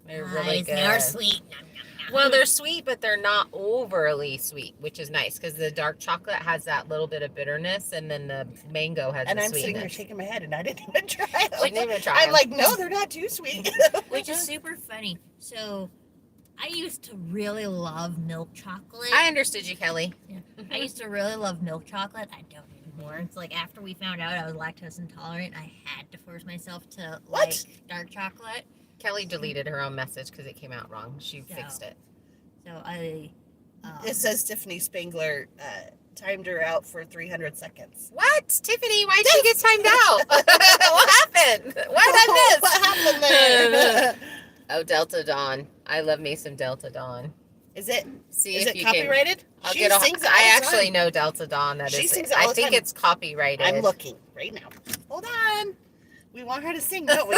Speaker 1: They're
Speaker 3: nice.
Speaker 1: really good.
Speaker 3: They are sweet. Nom, nom, nom.
Speaker 1: Well, they're sweet, but they're not overly sweet, which is nice because the dark chocolate has that little bit of bitterness, and then the mango has
Speaker 2: And
Speaker 1: the
Speaker 2: I'm sitting here
Speaker 1: sweetness.
Speaker 2: shaking my head, and I didn't even try it.
Speaker 1: She didn't even try
Speaker 2: I'm
Speaker 1: 'em.
Speaker 2: like, no, they're not too sweet.
Speaker 3: Which is super funny. So I used to really love milk chocolate.
Speaker 1: I understood you, Kelly.
Speaker 3: I used to really love milk chocolate. I don't anymore. It's like after we found out I was lactose intolerant, I had to force myself to
Speaker 2: What?
Speaker 3: like dark chocolate.
Speaker 1: Kelly deleted her own message because it came out wrong. She
Speaker 3: Yeah.
Speaker 1: fixed it.
Speaker 3: So I.
Speaker 2: It says Tiffany Spangler timed her out for 300 seconds.
Speaker 1: What? Tiffany, why'd she get timed out? What happened? What did I miss?
Speaker 2: What happened there?
Speaker 1: Oh, Delta Dawn. I love me some Delta Dawn.
Speaker 2: Is it
Speaker 1: See
Speaker 2: is
Speaker 1: if
Speaker 2: it
Speaker 1: you can.
Speaker 2: copyrighted?
Speaker 1: I'll
Speaker 2: She
Speaker 1: get a,
Speaker 2: sings it all
Speaker 1: I
Speaker 2: the
Speaker 1: actually
Speaker 2: time.
Speaker 1: know Delta Dawn. That
Speaker 2: She
Speaker 1: is.
Speaker 2: sings it all
Speaker 1: I
Speaker 2: the
Speaker 1: think
Speaker 2: time.
Speaker 1: it's copyrighted.
Speaker 2: I'm looking right now. Hold on. We want her to sing, don't we?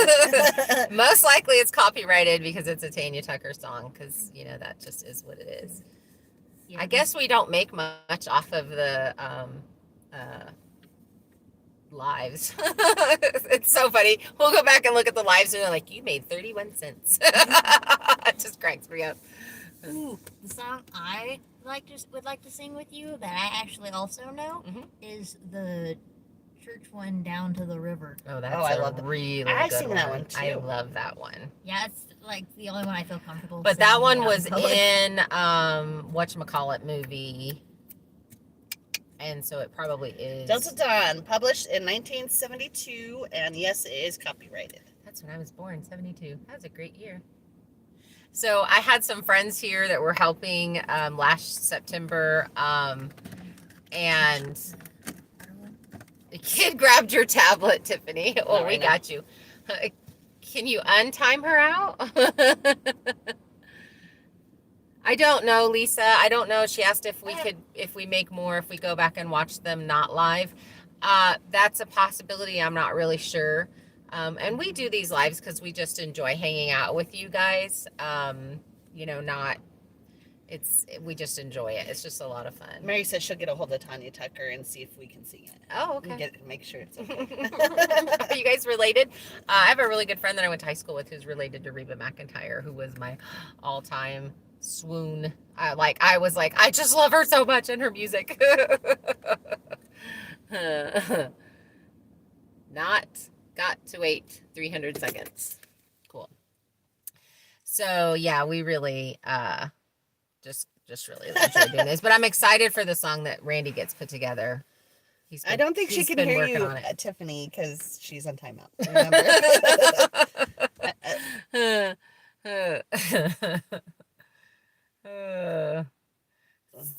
Speaker 1: Most likely it's copyrighted because it's a Tanya Tucker song. Because that just is what it is.
Speaker 3: Yeah.
Speaker 1: I guess we don't make much off of the lives. It's so funny. We'll go back and look at the lives and they're like, you made 31 cents. It just cracks me up.
Speaker 3: Ooh, the song I would like to sing with you that I actually also know
Speaker 1: Mhm.
Speaker 3: is the church one, Down to the River.
Speaker 1: Oh, that's
Speaker 2: I love
Speaker 1: a
Speaker 2: that.
Speaker 1: really
Speaker 2: I
Speaker 1: good
Speaker 2: sing that one, too.
Speaker 1: I love that one.
Speaker 3: Yeah, it's like the only one I feel comfortable.
Speaker 1: But that
Speaker 3: singing
Speaker 1: one
Speaker 3: without
Speaker 1: was
Speaker 3: public.
Speaker 1: in whatchamacallit movie. And so it probably is.
Speaker 2: Delta Dawn, published in 1972, and yes, it is copyrighted.
Speaker 1: That's when I was born, 72. That was a great year. So I had some friends here that were helping last September, and the kid grabbed your tablet, Tiffany. Oh,
Speaker 2: Not
Speaker 1: we
Speaker 2: right now.
Speaker 1: got you. Can you untime her out? I don't know, Lisa. I don't know. She asked if we make more, if we go back and watch them not live. That's a possibility. I'm not really sure. And we do these lives because we just enjoy hanging out with you guys. We just enjoy it. It's just a lot of fun.
Speaker 2: Mary says she'll get a hold of Tanya Tucker and see if we can sing it.
Speaker 1: Oh,
Speaker 2: And
Speaker 1: okay.
Speaker 2: make sure it's okay.
Speaker 1: Are you guys related? I have a really good friend that I went to high school with who's related to Reba McEntire, who was my all-time swoon. I was like, I just love her so much and her music. Not got to wait 300 seconds. Cool. So yeah, we really just really enjoy doing this. But I'm excited for the song that Randy gets put together.
Speaker 2: I don't think she
Speaker 1: he's
Speaker 2: can
Speaker 1: been
Speaker 2: hear
Speaker 1: working
Speaker 2: you,
Speaker 1: on it.
Speaker 2: Tiffany, because she's on timeout. Remember?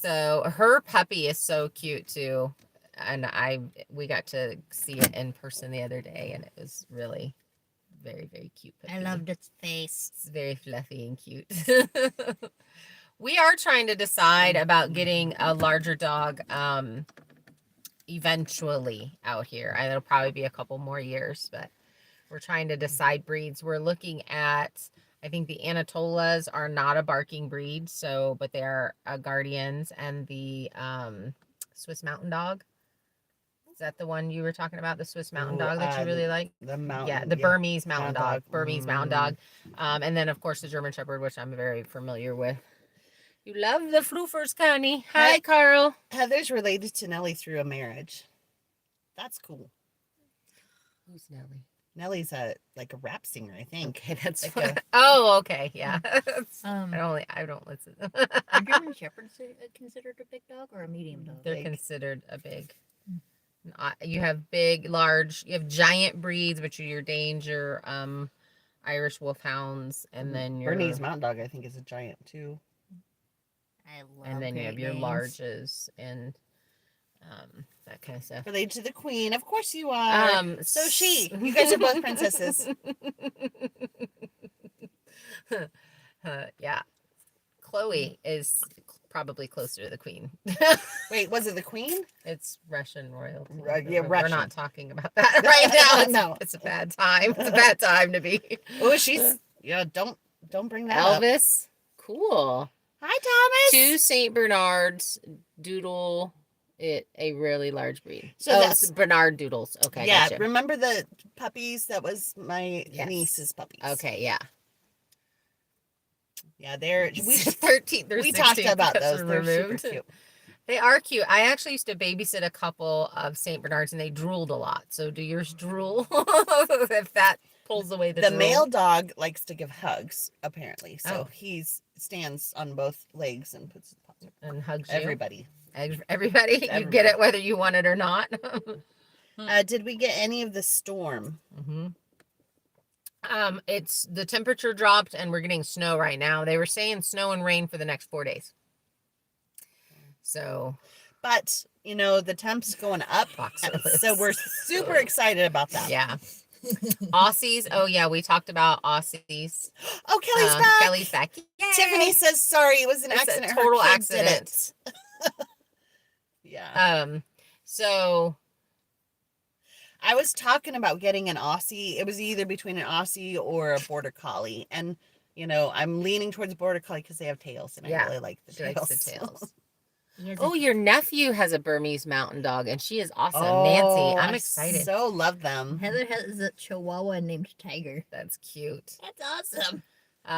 Speaker 1: So her puppy is so cute too, and we got to see it in person the other day, and it was really very, very cute puppy.
Speaker 3: I loved its face.
Speaker 1: It's very fluffy and cute. We are trying to decide about getting a larger dog eventually out here. It'll probably be a couple more years, but we're trying to decide breeds. We're looking at, I think the Anatolas are not a barking breed, but they are guardians, and the Swiss Mountain Dog. Is that the one you were talking about, the Swiss Mountain Dog that you really like?
Speaker 2: The mountain.
Speaker 1: Yeah, the Burmese Mountain
Speaker 2: Mountain
Speaker 1: Dog.
Speaker 2: Dog.
Speaker 1: Burmese Mountain Dog. And then, of course, the German Shepherd, which I'm very familiar with. You love the floofers, Connie. Hi, Carl.
Speaker 2: Heather's related to Nellie through a marriage. That's cool.
Speaker 1: Who's Nellie?
Speaker 2: Nellie's a rap singer, I think.
Speaker 1: Okay, that's
Speaker 2: Like
Speaker 1: fun. Oh, okay, yeah. I don't listen.
Speaker 3: Are German Shepherds considered a big dog or a medium dog?
Speaker 1: They're
Speaker 2: Big.
Speaker 1: considered a big. You have big, large. You have giant breeds, which are your danger, Irish Wolfhounds, and then your
Speaker 2: Bernese Mountain Dog, I think, is a giant too.
Speaker 3: I love
Speaker 1: and then you have
Speaker 3: Great
Speaker 1: your
Speaker 3: Danes.
Speaker 1: larges and that kind of stuff.
Speaker 2: Related to the Queen, of course you are. So you guys are both princesses.
Speaker 1: Yeah, Chloe is probably closer to the Queen.
Speaker 2: Wait, was it the Queen?
Speaker 1: It's Russian royalty.
Speaker 2: Yeah,
Speaker 1: We're
Speaker 2: Russian.
Speaker 1: not talking about that right now.
Speaker 2: No.
Speaker 1: It's a bad time. It's a bad time to be.
Speaker 2: Oh, she's don't bring that up.
Speaker 1: Elvis. Cool.
Speaker 2: Hi, Thomas.
Speaker 1: 2 Saint Bernards doodle it a really large breed.
Speaker 2: So
Speaker 1: So
Speaker 2: that's-
Speaker 1: that's Bernard doodles. Okay,
Speaker 2: Yeah,
Speaker 1: gotcha.
Speaker 2: remember the puppies? That was my
Speaker 1: Yes.
Speaker 2: niece's puppies.
Speaker 1: Okay, yeah.
Speaker 2: Yeah, they're we
Speaker 1: 13th or
Speaker 2: we talked
Speaker 1: 16th
Speaker 2: about
Speaker 1: because
Speaker 2: those.
Speaker 1: they're
Speaker 2: They're
Speaker 1: removed.
Speaker 2: super cute.
Speaker 1: They are cute. I actually used to babysit a couple of Saint Bernards, and they drooled a lot. So do yours drool? If that pulls away the
Speaker 2: The
Speaker 1: drool.
Speaker 2: male dog likes to give hugs, apparently. So
Speaker 1: Oh.
Speaker 2: he stands on both legs and puts his paws
Speaker 1: and hugs you.
Speaker 2: everybody.
Speaker 1: Everybody, you get it whether you want it or not.
Speaker 2: Did we get any of the storm?
Speaker 1: Mm-hmm. It's the temperature dropped, and we're getting snow right now. They were saying snow and rain for the next 4 days. So,
Speaker 2: But the temp's going up,
Speaker 1: Box
Speaker 2: and
Speaker 1: office.
Speaker 2: so we're super excited about that.
Speaker 1: yeah. Aussies. Oh yeah, we talked about Aussies.
Speaker 2: Oh, Kelly's back.
Speaker 1: Kelly's back. Yay!
Speaker 2: Tiffany says sorry. It was an
Speaker 1: It's a
Speaker 2: accident. Her
Speaker 1: total
Speaker 2: kid did
Speaker 1: accident.
Speaker 2: it. Yeah.
Speaker 1: So
Speaker 2: I was talking about getting an Aussie. It was either between an Aussie or a Border Collie. And, you know, I'm leaning towards Border Collie because they have tails. And I
Speaker 1: Yeah,
Speaker 2: really like the
Speaker 1: she
Speaker 2: tails.
Speaker 1: likes the tails.
Speaker 3: He has
Speaker 1: Oh,
Speaker 3: a-
Speaker 1: your nephew has a Burmese mountain dog, and she is awesome.
Speaker 2: Oh,
Speaker 1: Nancy, I'm
Speaker 2: I
Speaker 1: excited.
Speaker 2: so love them.
Speaker 3: Heather has a Chihuahua named Tiger.
Speaker 1: That's cute.
Speaker 3: That's awesome.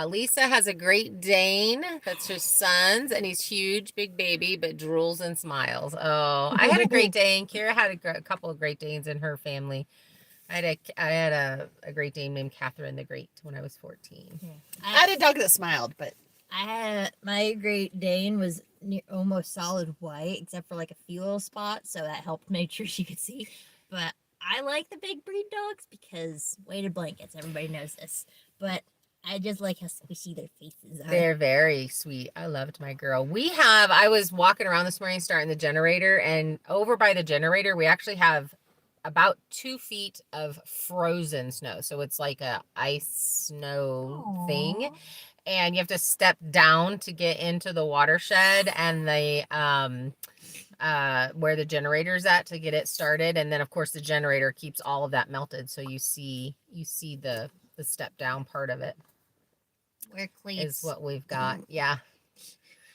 Speaker 1: Lisa has a Great Dane. That's her son's, and he's huge, big baby, but drools and smiles. Oh, I had a Great Dane. Kira had a couple of Great Danes in her family. I had a Great Dane named Catherine the Great when I was 14.
Speaker 2: I had a dog that smiled, but
Speaker 3: I had my Great Dane was almost solid white, except for like a few little spots, so that helped make sure she could see. But I like the big breed dogs because weighted blankets. Everybody knows this, but I just like how squishy their faces are.
Speaker 1: They're very sweet. I loved my girl. I was walking around this morning starting the generator, and over by the generator, we actually have about 2 feet of frozen snow. So it's like a ice snow thing.
Speaker 3: Aw.
Speaker 1: And you have to step down to get into the watershed and the where the generator's at to get it started. And then of course the generator keeps all of that melted. So you see the step down part of it.
Speaker 3: Wear cleats.
Speaker 1: Is what we've got. Yeah.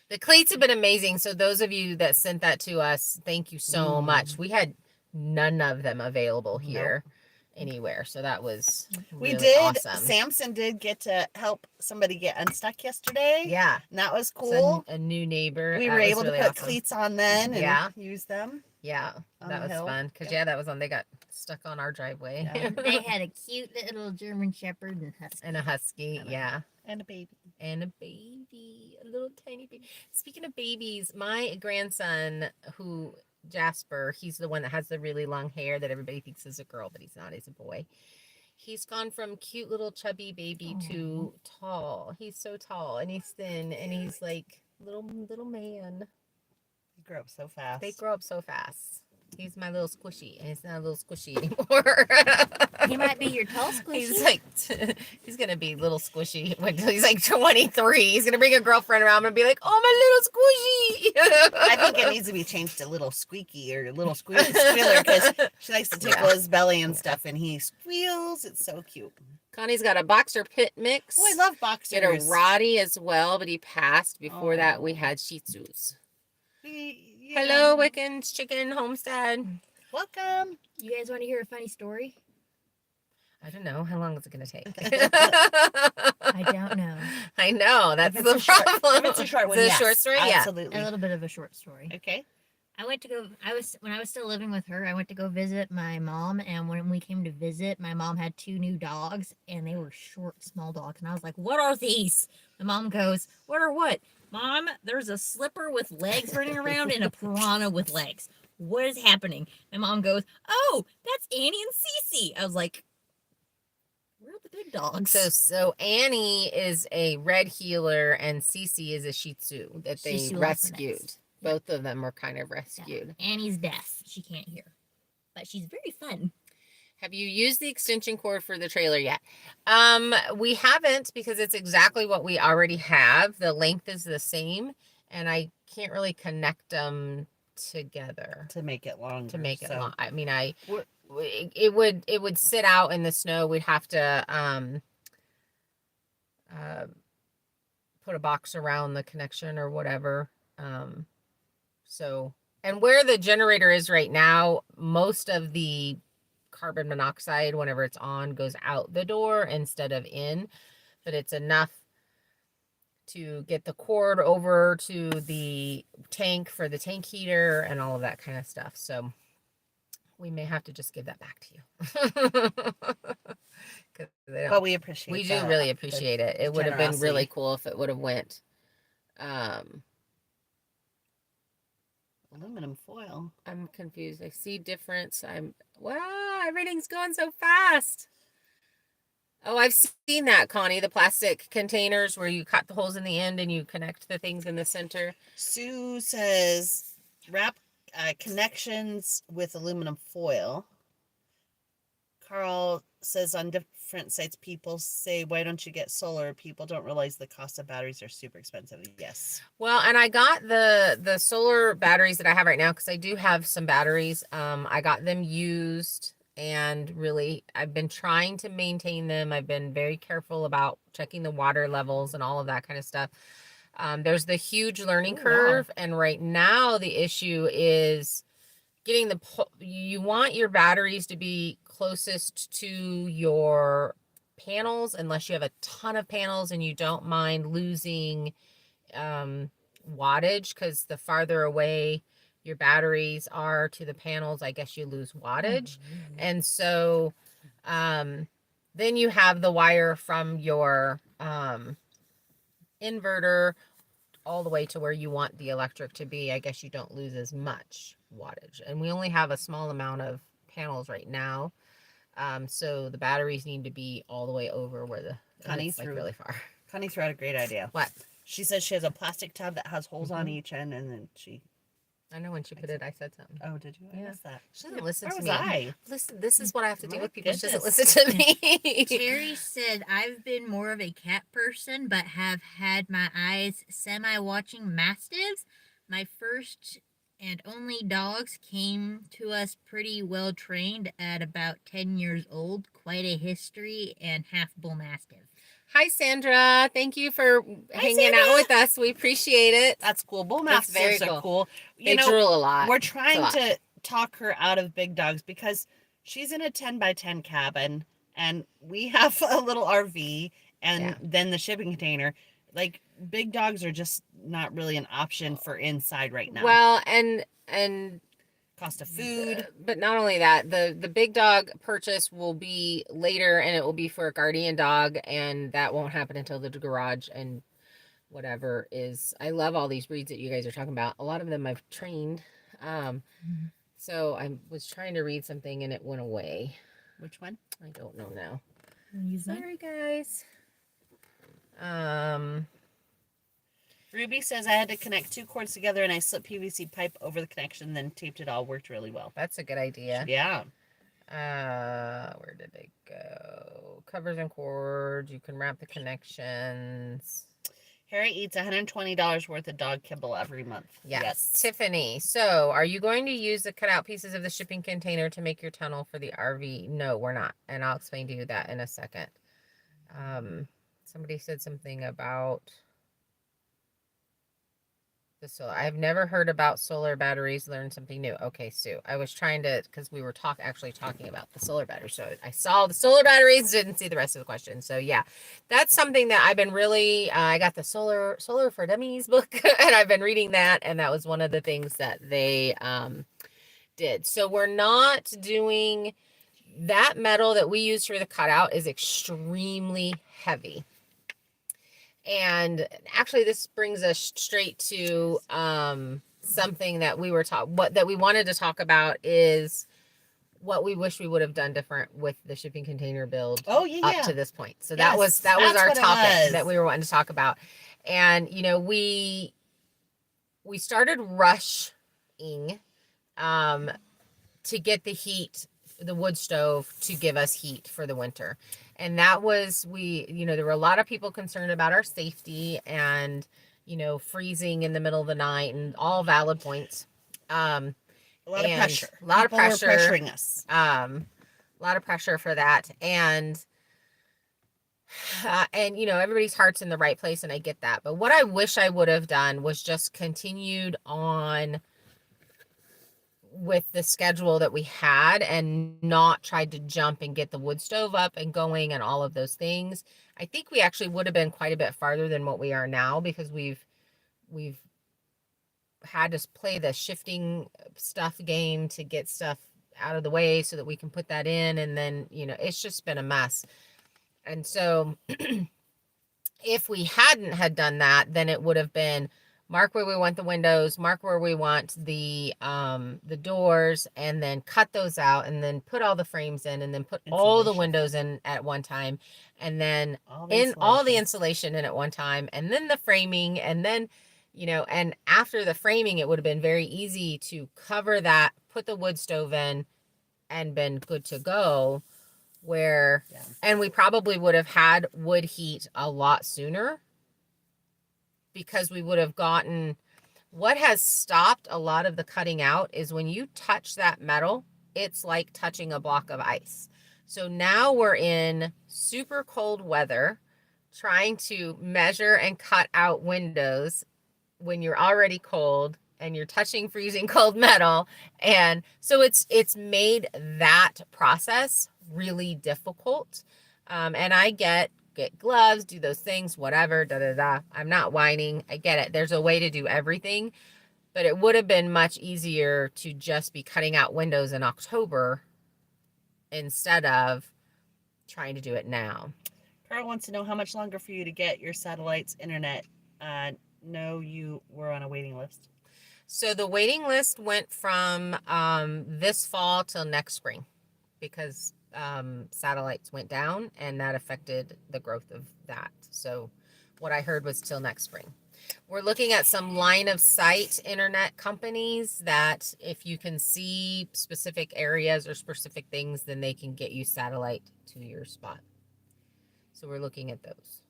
Speaker 1: The cleats have been amazing. So those of you that sent that to us, thank you so much. We had none of them available here anywhere. So that was
Speaker 2: we
Speaker 1: really
Speaker 2: did.
Speaker 1: awesome.
Speaker 2: Samson did get to help somebody get unstuck yesterday.
Speaker 1: Yeah.
Speaker 2: And that was
Speaker 1: So
Speaker 2: cool.
Speaker 1: a new neighbor.
Speaker 2: We
Speaker 1: That
Speaker 2: were
Speaker 1: was
Speaker 2: able
Speaker 1: really
Speaker 2: to put
Speaker 1: awesome.
Speaker 2: cleats on then and
Speaker 1: Yeah.
Speaker 2: use them.
Speaker 1: Yeah.
Speaker 2: on
Speaker 1: That
Speaker 2: the
Speaker 1: was
Speaker 2: hill.
Speaker 1: fun. Because
Speaker 2: Yep.
Speaker 1: that was when they got stuck on our driveway.
Speaker 2: Yeah.
Speaker 3: They had a cute little German Shepherd and husky.
Speaker 1: And a husky. Yeah.
Speaker 2: And a baby.
Speaker 1: And a baby, a little tiny baby. Speaking of babies, my grandson, Jasper, he's the one that has the really long hair that everybody thinks is a girl, but he's not. He's a boy. He's gone from cute little chubby baby to tall. He's so tall, and he's thin, and he's like little man.
Speaker 2: He grew up so fast.
Speaker 1: They grow up so fast. He's my little squishy, and he's not a little squishy anymore.
Speaker 3: He might be your tall squishy.
Speaker 1: He's like, he's gonna be little squishy when he's like 23. He's gonna bring a girlfriend around and be like, "Oh, my little squishy."
Speaker 2: I think it needs to be changed to little squeaky or little squealer because she likes to tickle his belly and stuff, and he squeals. It's so cute.
Speaker 1: Connie's got a boxer pit mix.
Speaker 2: Oh, I love
Speaker 1: He had a
Speaker 2: boxers.
Speaker 1: Roddy as well, but he passed. Before that, we
Speaker 2: Oh.
Speaker 1: had Shih Tzus.
Speaker 2: Yeah.
Speaker 1: Hello, Wickens Chicken Homestead.
Speaker 2: Welcome.
Speaker 3: You guys want to hear a funny story?
Speaker 1: I don't know. How long is it going to take?
Speaker 3: I don't know.
Speaker 1: I know. That's
Speaker 2: If
Speaker 1: the
Speaker 2: it's a short-
Speaker 1: problem.
Speaker 2: If it's a short one,
Speaker 1: Is it a
Speaker 2: yes,
Speaker 1: short story? Yeah.
Speaker 2: Absolutely.
Speaker 3: A little bit of a short story.
Speaker 2: Okay.
Speaker 3: When I was still living with her, I went to go visit my mom, and when we came to visit, my mom had 2 new dogs, and they were short, small dogs. And I was like, "What are these?" My mom goes, "What are what?" "Mom, there's a slipper with legs running around and a piranha with legs. What is happening?" My mom goes, "Oh, that's Annie and Cece." I was like, "Where are the big dogs?"
Speaker 1: So Annie is a red heeler and Cece is a Shih Tzu that they
Speaker 3: Shih Tzu
Speaker 1: rescued.
Speaker 3: Lhasa.
Speaker 1: Both of them were kind of
Speaker 3: Yeah.
Speaker 1: rescued.
Speaker 3: Annie's deaf; she can't hear, but she's very fun.
Speaker 1: Have you used the extension cord for the trailer yet? We haven't because it's exactly what we already have. The length is the same, and I can't really connect them together
Speaker 2: To make it longer.
Speaker 1: to make it
Speaker 2: so-
Speaker 1: long. I mean,
Speaker 2: What-
Speaker 1: it would sit out in the snow. We'd have to put a box around the connection or whatever. So, and where the generator is right now, most of the carbon monoxide, whenever it's on, goes out the door instead of in, but it's enough to get the cord over to the tank for the tank heater and all of that kind of stuff. So we may have to just give that back to you. 'Cause they don't-
Speaker 2: But we appreciate
Speaker 1: we do
Speaker 2: that,
Speaker 1: really
Speaker 2: the
Speaker 1: appreciate it. It would have been really
Speaker 2: generosity.
Speaker 1: cool if it would have went.
Speaker 2: Aluminum foil.
Speaker 1: I'm confused. I see difference. Wow, everything's going so fast. Oh, I've seen that, Connie. The plastic containers where you cut the holes in the end and you connect the things in the center.
Speaker 2: Sue says wrap connections with aluminum foil. Carl says on different sites, people say, why don't you get solar? People don't realize the cost of batteries are super expensive. Yes.
Speaker 1: Well, and I got the solar batteries that I have right now because I do have some batteries. I got them used, and really I've been trying to maintain them. I've been very careful about checking the water levels and all of that kind of stuff. There's the huge learning
Speaker 2: Oh, wow.
Speaker 1: curve, and right now the issue is getting you want your batteries to be closest to your panels, unless you have a ton of panels and you don't mind losing wattage, because the farther away your batteries are to the panels, I guess you lose wattage. And so then you have the wire from your inverter all the way to where you want the electric to be. I guess you don't lose as much wattage, and we only have a small amount of panels right now. So the batteries need to be all the way over where the
Speaker 2: Connie
Speaker 1: it's like
Speaker 2: threw-
Speaker 1: really far.
Speaker 2: Connie threw out a great idea.
Speaker 1: What?
Speaker 2: She says she has a plastic tub that has holes on
Speaker 1: Mhm.
Speaker 2: each end, and then she.
Speaker 1: I know when she put it, I said something.
Speaker 2: Oh, did you? I
Speaker 1: Yeah.
Speaker 2: missed that.
Speaker 1: She doesn't listen
Speaker 2: Where
Speaker 1: to
Speaker 2: was
Speaker 1: me.
Speaker 2: I?
Speaker 1: Listen, this is what I have to do
Speaker 2: My
Speaker 1: with people. She doesn't
Speaker 2: goodness.
Speaker 1: listen to me.
Speaker 3: Terry said, I've been more of a cat person, but have had my eyes semi-watching mastiffs. My first and only dogs came to us pretty well trained at about 10 years old. Quite a history, and half bull mastiff.
Speaker 1: Hi, Sandra. Thank you for hanging
Speaker 2: Sandra.
Speaker 1: out with us. We appreciate it.
Speaker 2: That's cool. Bull
Speaker 1: That's very
Speaker 2: mastiffs are cool.
Speaker 1: They drool a lot.
Speaker 2: We're
Speaker 1: It's a
Speaker 2: trying
Speaker 1: lot.
Speaker 2: to talk her out of big dogs because she's in a 10 by 10 cabin, and we have a little RV and
Speaker 1: Yeah.
Speaker 2: then the shipping container. Like, big dogs are just not really an option for inside right now.
Speaker 1: Well, and
Speaker 2: Cost of food.
Speaker 1: but not only that, the big dog purchase will be later, and it will be for a guardian dog, and that won't happen until the garage and whatever is. I love all these breeds that you guys are talking about. A lot of them I've trained. So I was trying to read something and it went away.
Speaker 2: Which one?
Speaker 1: I don't know now.
Speaker 3: Use that?
Speaker 1: Sorry, guys.
Speaker 2: Ruby says I had to connect 2 cords together and I slipped PVC pipe over the connection, then taped it all. Worked really well.
Speaker 1: That's a good idea.
Speaker 2: Yeah.
Speaker 1: Where did they go? Covers and cords. You can wrap the connections.
Speaker 2: Harry eats $120 worth of dog kibble every month.
Speaker 1: Yes. Tiffany, so are you going to use the cutout pieces of the shipping container to make your tunnel for the RV? No, we're not. And I'll explain to you that in a second. Somebody said something about the solar. I've never heard about solar batteries. Learn something new. Okay, Sue. I was trying to, because we were actually talking about the solar batteries. So I saw the solar batteries, didn't see the rest of the question. So yeah, that's something that I've been really. I got the Solar for Dummies book, and I've been reading that, and that was one of the things that they did. So we're not doing that. Metal that we use for the cutout is extremely heavy. And actually, this brings us straight to something that we were that we wanted to talk about is what we wish we would have done different with the shipping container build.
Speaker 2: Oh yeah.
Speaker 1: Up to this point. So that was
Speaker 2: that's
Speaker 1: our
Speaker 2: what it
Speaker 1: topic
Speaker 2: was.
Speaker 1: that we were wanting to talk about. And you know, we started rushing to get the heat, the wood stove, to give us heat for the winter. And that was, there were a lot of people concerned about our safety and, freezing in the middle of the night, and all valid points.
Speaker 2: A lot of pressure.
Speaker 1: A lot
Speaker 2: People
Speaker 1: of pressure.
Speaker 2: were pressuring us.
Speaker 1: A lot of pressure for that. And everybody's heart's in the right place, and I get that. But what I wish I would have done was just continued on with the schedule that we had and not tried to jump and get the wood stove up and going and all of those things. I think we actually would have been quite a bit farther than what we are now, because we've had to play the shifting stuff game to get stuff out of the way so that we can put that in. And then, it's just been a mess. And so if we hadn't had done that, then it would have been mark where we want the windows, mark where we want the doors, and then cut those out, and then put all the frames in, and then put all the windows in at one time, and then all the insulation in at one time, and then the framing, and then, and after the framing, it would have been very easy to cover that, put the wood stove in, and been good to go. where,
Speaker 2: Yeah.
Speaker 1: and we probably would have had wood heat a lot sooner because we would have gotten, what has stopped a lot of the cutting out is when you touch that metal, it's like touching a block of ice. So now we're in super cold weather trying to measure and cut out windows when you're already cold and you're touching freezing cold metal. And so it's made that process really difficult. And I get gloves, do those things, whatever, da da da. I'm not whining. I get it. There's a way to do everything, but it would have been much easier to just be cutting out windows in October instead of trying to do it now.
Speaker 2: Carl wants to know how much longer for you to get your satellite's internet. No, you were on a waiting list.
Speaker 1: So the waiting list went from this fall till next spring because satellites went down and that affected the growth of that. So what I heard was till next spring. We're looking at some line of sight internet companies that if you can see specific areas or specific things, then they can get you satellite to your spot. So we're looking at those.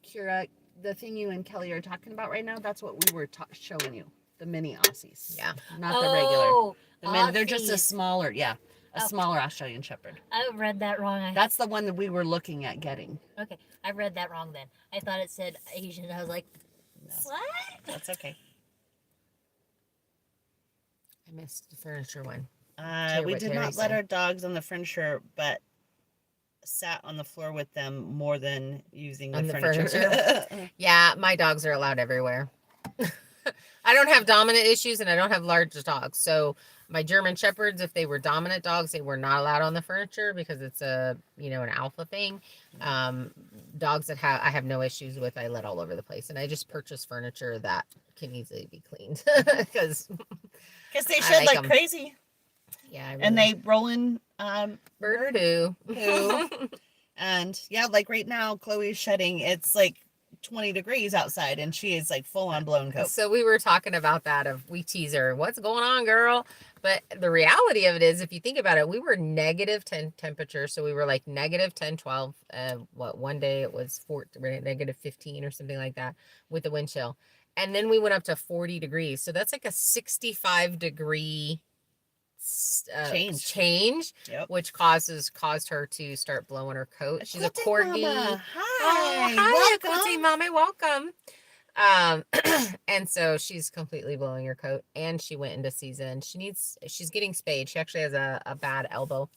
Speaker 2: Kira, the thing you and Kelly are talking about right now, that's what we were showing you. The mini Aussies.
Speaker 1: Yeah.
Speaker 2: Not the regular. The mini, they're just a
Speaker 3: Aussies.
Speaker 2: smaller, smaller Australian Shepherd.
Speaker 3: I read that wrong.
Speaker 2: That's the one that we were looking at getting.
Speaker 3: Okay, I read that wrong then. I thought it said Asian. I was like,
Speaker 2: No,
Speaker 3: what?
Speaker 2: that's okay.
Speaker 1: I missed the furniture one.
Speaker 2: We
Speaker 1: what
Speaker 2: did
Speaker 1: Terry
Speaker 2: not let
Speaker 1: said.
Speaker 2: our dogs on the furniture, but sat on the floor with them more than using
Speaker 1: On
Speaker 2: the
Speaker 1: the
Speaker 2: furniture.
Speaker 1: Yeah, my dogs are allowed everywhere. I don't have dominant issues and I don't have large dogs. So my German Shepherds, if they were dominant dogs, they were not allowed on the furniture because it's a, an alpha thing. Dogs that I have no issues with, I let all over the place. And I just purchase furniture that can easily be cleaned because
Speaker 2: They
Speaker 1: I
Speaker 2: shed
Speaker 1: like
Speaker 2: like
Speaker 1: 'em.
Speaker 2: crazy.
Speaker 1: yeah, I
Speaker 2: And
Speaker 1: really-
Speaker 2: they roll in
Speaker 1: bird poo.
Speaker 2: poo. And yeah, like right now, Chloe's shedding. It's like 20 degrees outside and she is like full on blown coat.
Speaker 1: So we were talking about that we tease her, what's going on, girl? But the reality of it is, if you think about it, we were negative 10 temperature. So we were like negative 10, 12. One day it was negative 15 or something like that with the wind chill. And then we went up to 40 degrees. So that's like a 65 degree change,
Speaker 2: Yep.
Speaker 1: which caused her to start blowing her coat. She's a
Speaker 2: Quilting
Speaker 1: corgi.
Speaker 2: Mama.
Speaker 1: Oh,
Speaker 2: Hi.
Speaker 1: hi,
Speaker 2: Welcome.
Speaker 1: Quilty Mama, welcome. And so she's completely blowing her coat, and she went into season. She's getting spayed. She actually has a bad elbow,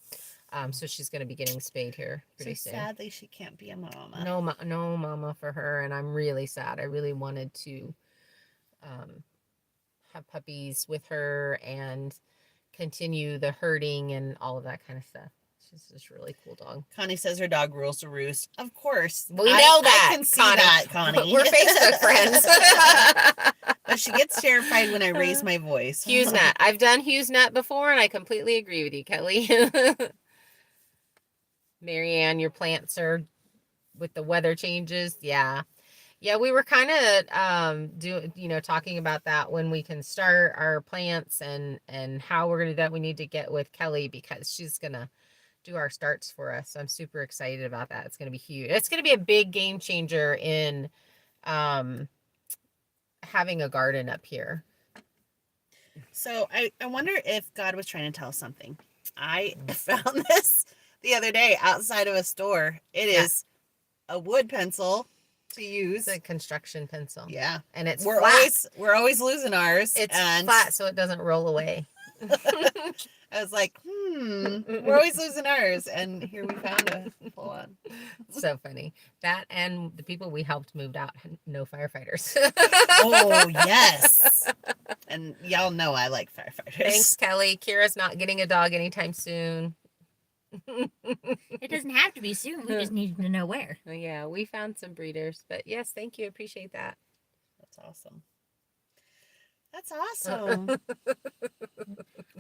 Speaker 1: so she's going to be getting spayed here pretty
Speaker 2: So
Speaker 1: soon.
Speaker 2: sadly, she can't be a mama.
Speaker 1: No mama for her, and I'm really sad. I really wanted to have puppies with her and continue the herding and all of that kind of stuff. She's just a really cool dog.
Speaker 2: Connie says her dog rules the roost. Of course.
Speaker 1: We know that.
Speaker 2: I can see
Speaker 1: Connie.
Speaker 2: that, Connie.
Speaker 1: We're Facebook friends.
Speaker 2: But she gets terrified when I raise my voice.
Speaker 1: HughesNet. I've done HughesNet before, and I completely agree with you, Kelly. Marianne, your plants are with the weather changes. Yeah. We were kind of talking about that when we can start our plants and how we're gonna do that. We need to get with Kelly because she's gonna do our starts for us. So I'm super excited about that. It's gonna be huge. It's gonna be a big game changer in having a garden up here.
Speaker 2: So I wonder if God was trying to tell us something. I found this the other day outside of a store. It is a wood pencil to use.
Speaker 1: It's a construction pencil.
Speaker 2: Yeah.
Speaker 1: And it's
Speaker 2: We're
Speaker 1: flat.
Speaker 2: always losing ours.
Speaker 1: It's
Speaker 2: and
Speaker 1: flat so it doesn't roll away.
Speaker 2: I was like, we're always losing ours. And here we found a full on.
Speaker 1: So funny. That and the people we helped moved out had no firefighters.
Speaker 2: Oh, yes. And y'all know I like firefighters.
Speaker 1: Thanks, Kelly. Kira's not getting a dog anytime soon.
Speaker 3: It doesn't have to be soon. We just need to know where.
Speaker 1: Yeah, we found some breeders. But yes, thank you. Appreciate that.
Speaker 2: That's awesome. That's awesome.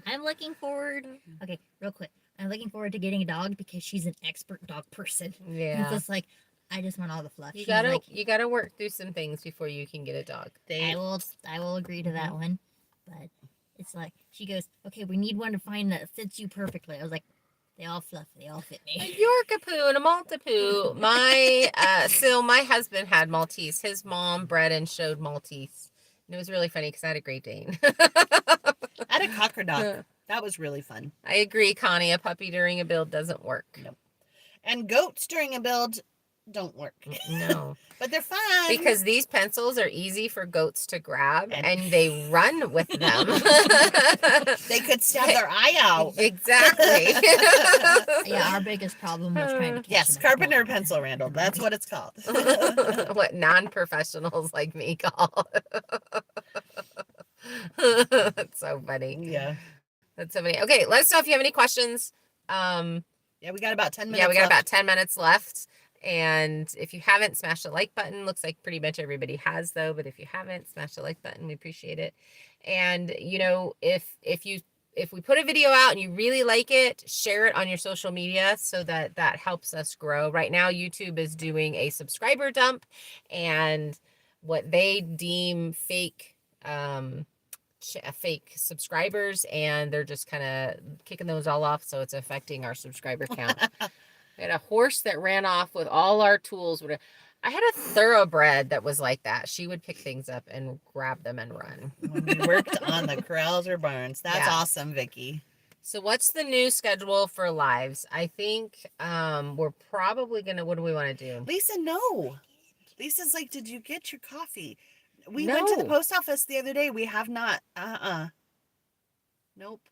Speaker 3: I'm looking forward. Okay, real quick. I'm looking forward to getting a dog because she's an expert dog person.
Speaker 1: Yeah.
Speaker 3: It's just like I just want all the fluff.
Speaker 1: You
Speaker 3: She's
Speaker 1: gotta
Speaker 3: like,
Speaker 1: you gotta work through some things before you can get a dog.
Speaker 3: I will agree to that one. But it's like she goes, okay, we need one to find that fits you perfectly. I was like, They all fluff. They all fit
Speaker 1: A
Speaker 3: me.
Speaker 1: Yorkapoo and a Maltipoo. My husband had Maltese. His mom bred and showed Maltese. And it was really funny because I had a Great Dane.
Speaker 2: I had a Cocker dog. That was really fun.
Speaker 1: I agree, Connie. A puppy during a build doesn't work.
Speaker 2: Nope. And goats during a build don't work.
Speaker 1: No.
Speaker 2: But they're fun.
Speaker 1: Because these pencils are easy for goats to grab and they run with them.
Speaker 2: They could stab their eye out.
Speaker 1: Exactly.
Speaker 3: Yeah, our biggest problem was trying to catch
Speaker 2: Yes,
Speaker 3: them at the
Speaker 2: carpenter
Speaker 3: ball.
Speaker 2: pencil, Randall. That's what it's called.
Speaker 1: What non-professionals like me call. That's so funny.
Speaker 2: Yeah.
Speaker 1: That's so funny. Okay, let us know if you have any questions.
Speaker 2: Yeah, we got about 10 minutes
Speaker 1: Yeah, we got
Speaker 2: left.
Speaker 1: about 10 minutes left. And if you haven't, smash the like button. Looks like pretty much everybody has, though. But if you haven't, smash the like button. We appreciate it. And you know, if we put a video out and you really like it, share it on your social media so that helps us grow. Right now, YouTube is doing a subscriber dump, and what they deem fake subscribers, and they're just kind of kicking those all off, so it's affecting our subscriber count. We had a horse that ran off with all our tools. I had a thoroughbred that was like that. She would pick things up and grab them and run.
Speaker 2: When we worked on the corrals or barns. That's
Speaker 1: Yeah.
Speaker 2: awesome, Vicky.
Speaker 1: So what's the new schedule for lives? I think we're probably gonna, what do we want to do?
Speaker 2: Lisa, no. Lisa's like, did you get your coffee? We went to the
Speaker 1: No.
Speaker 2: post office the other day. We have not. Nope.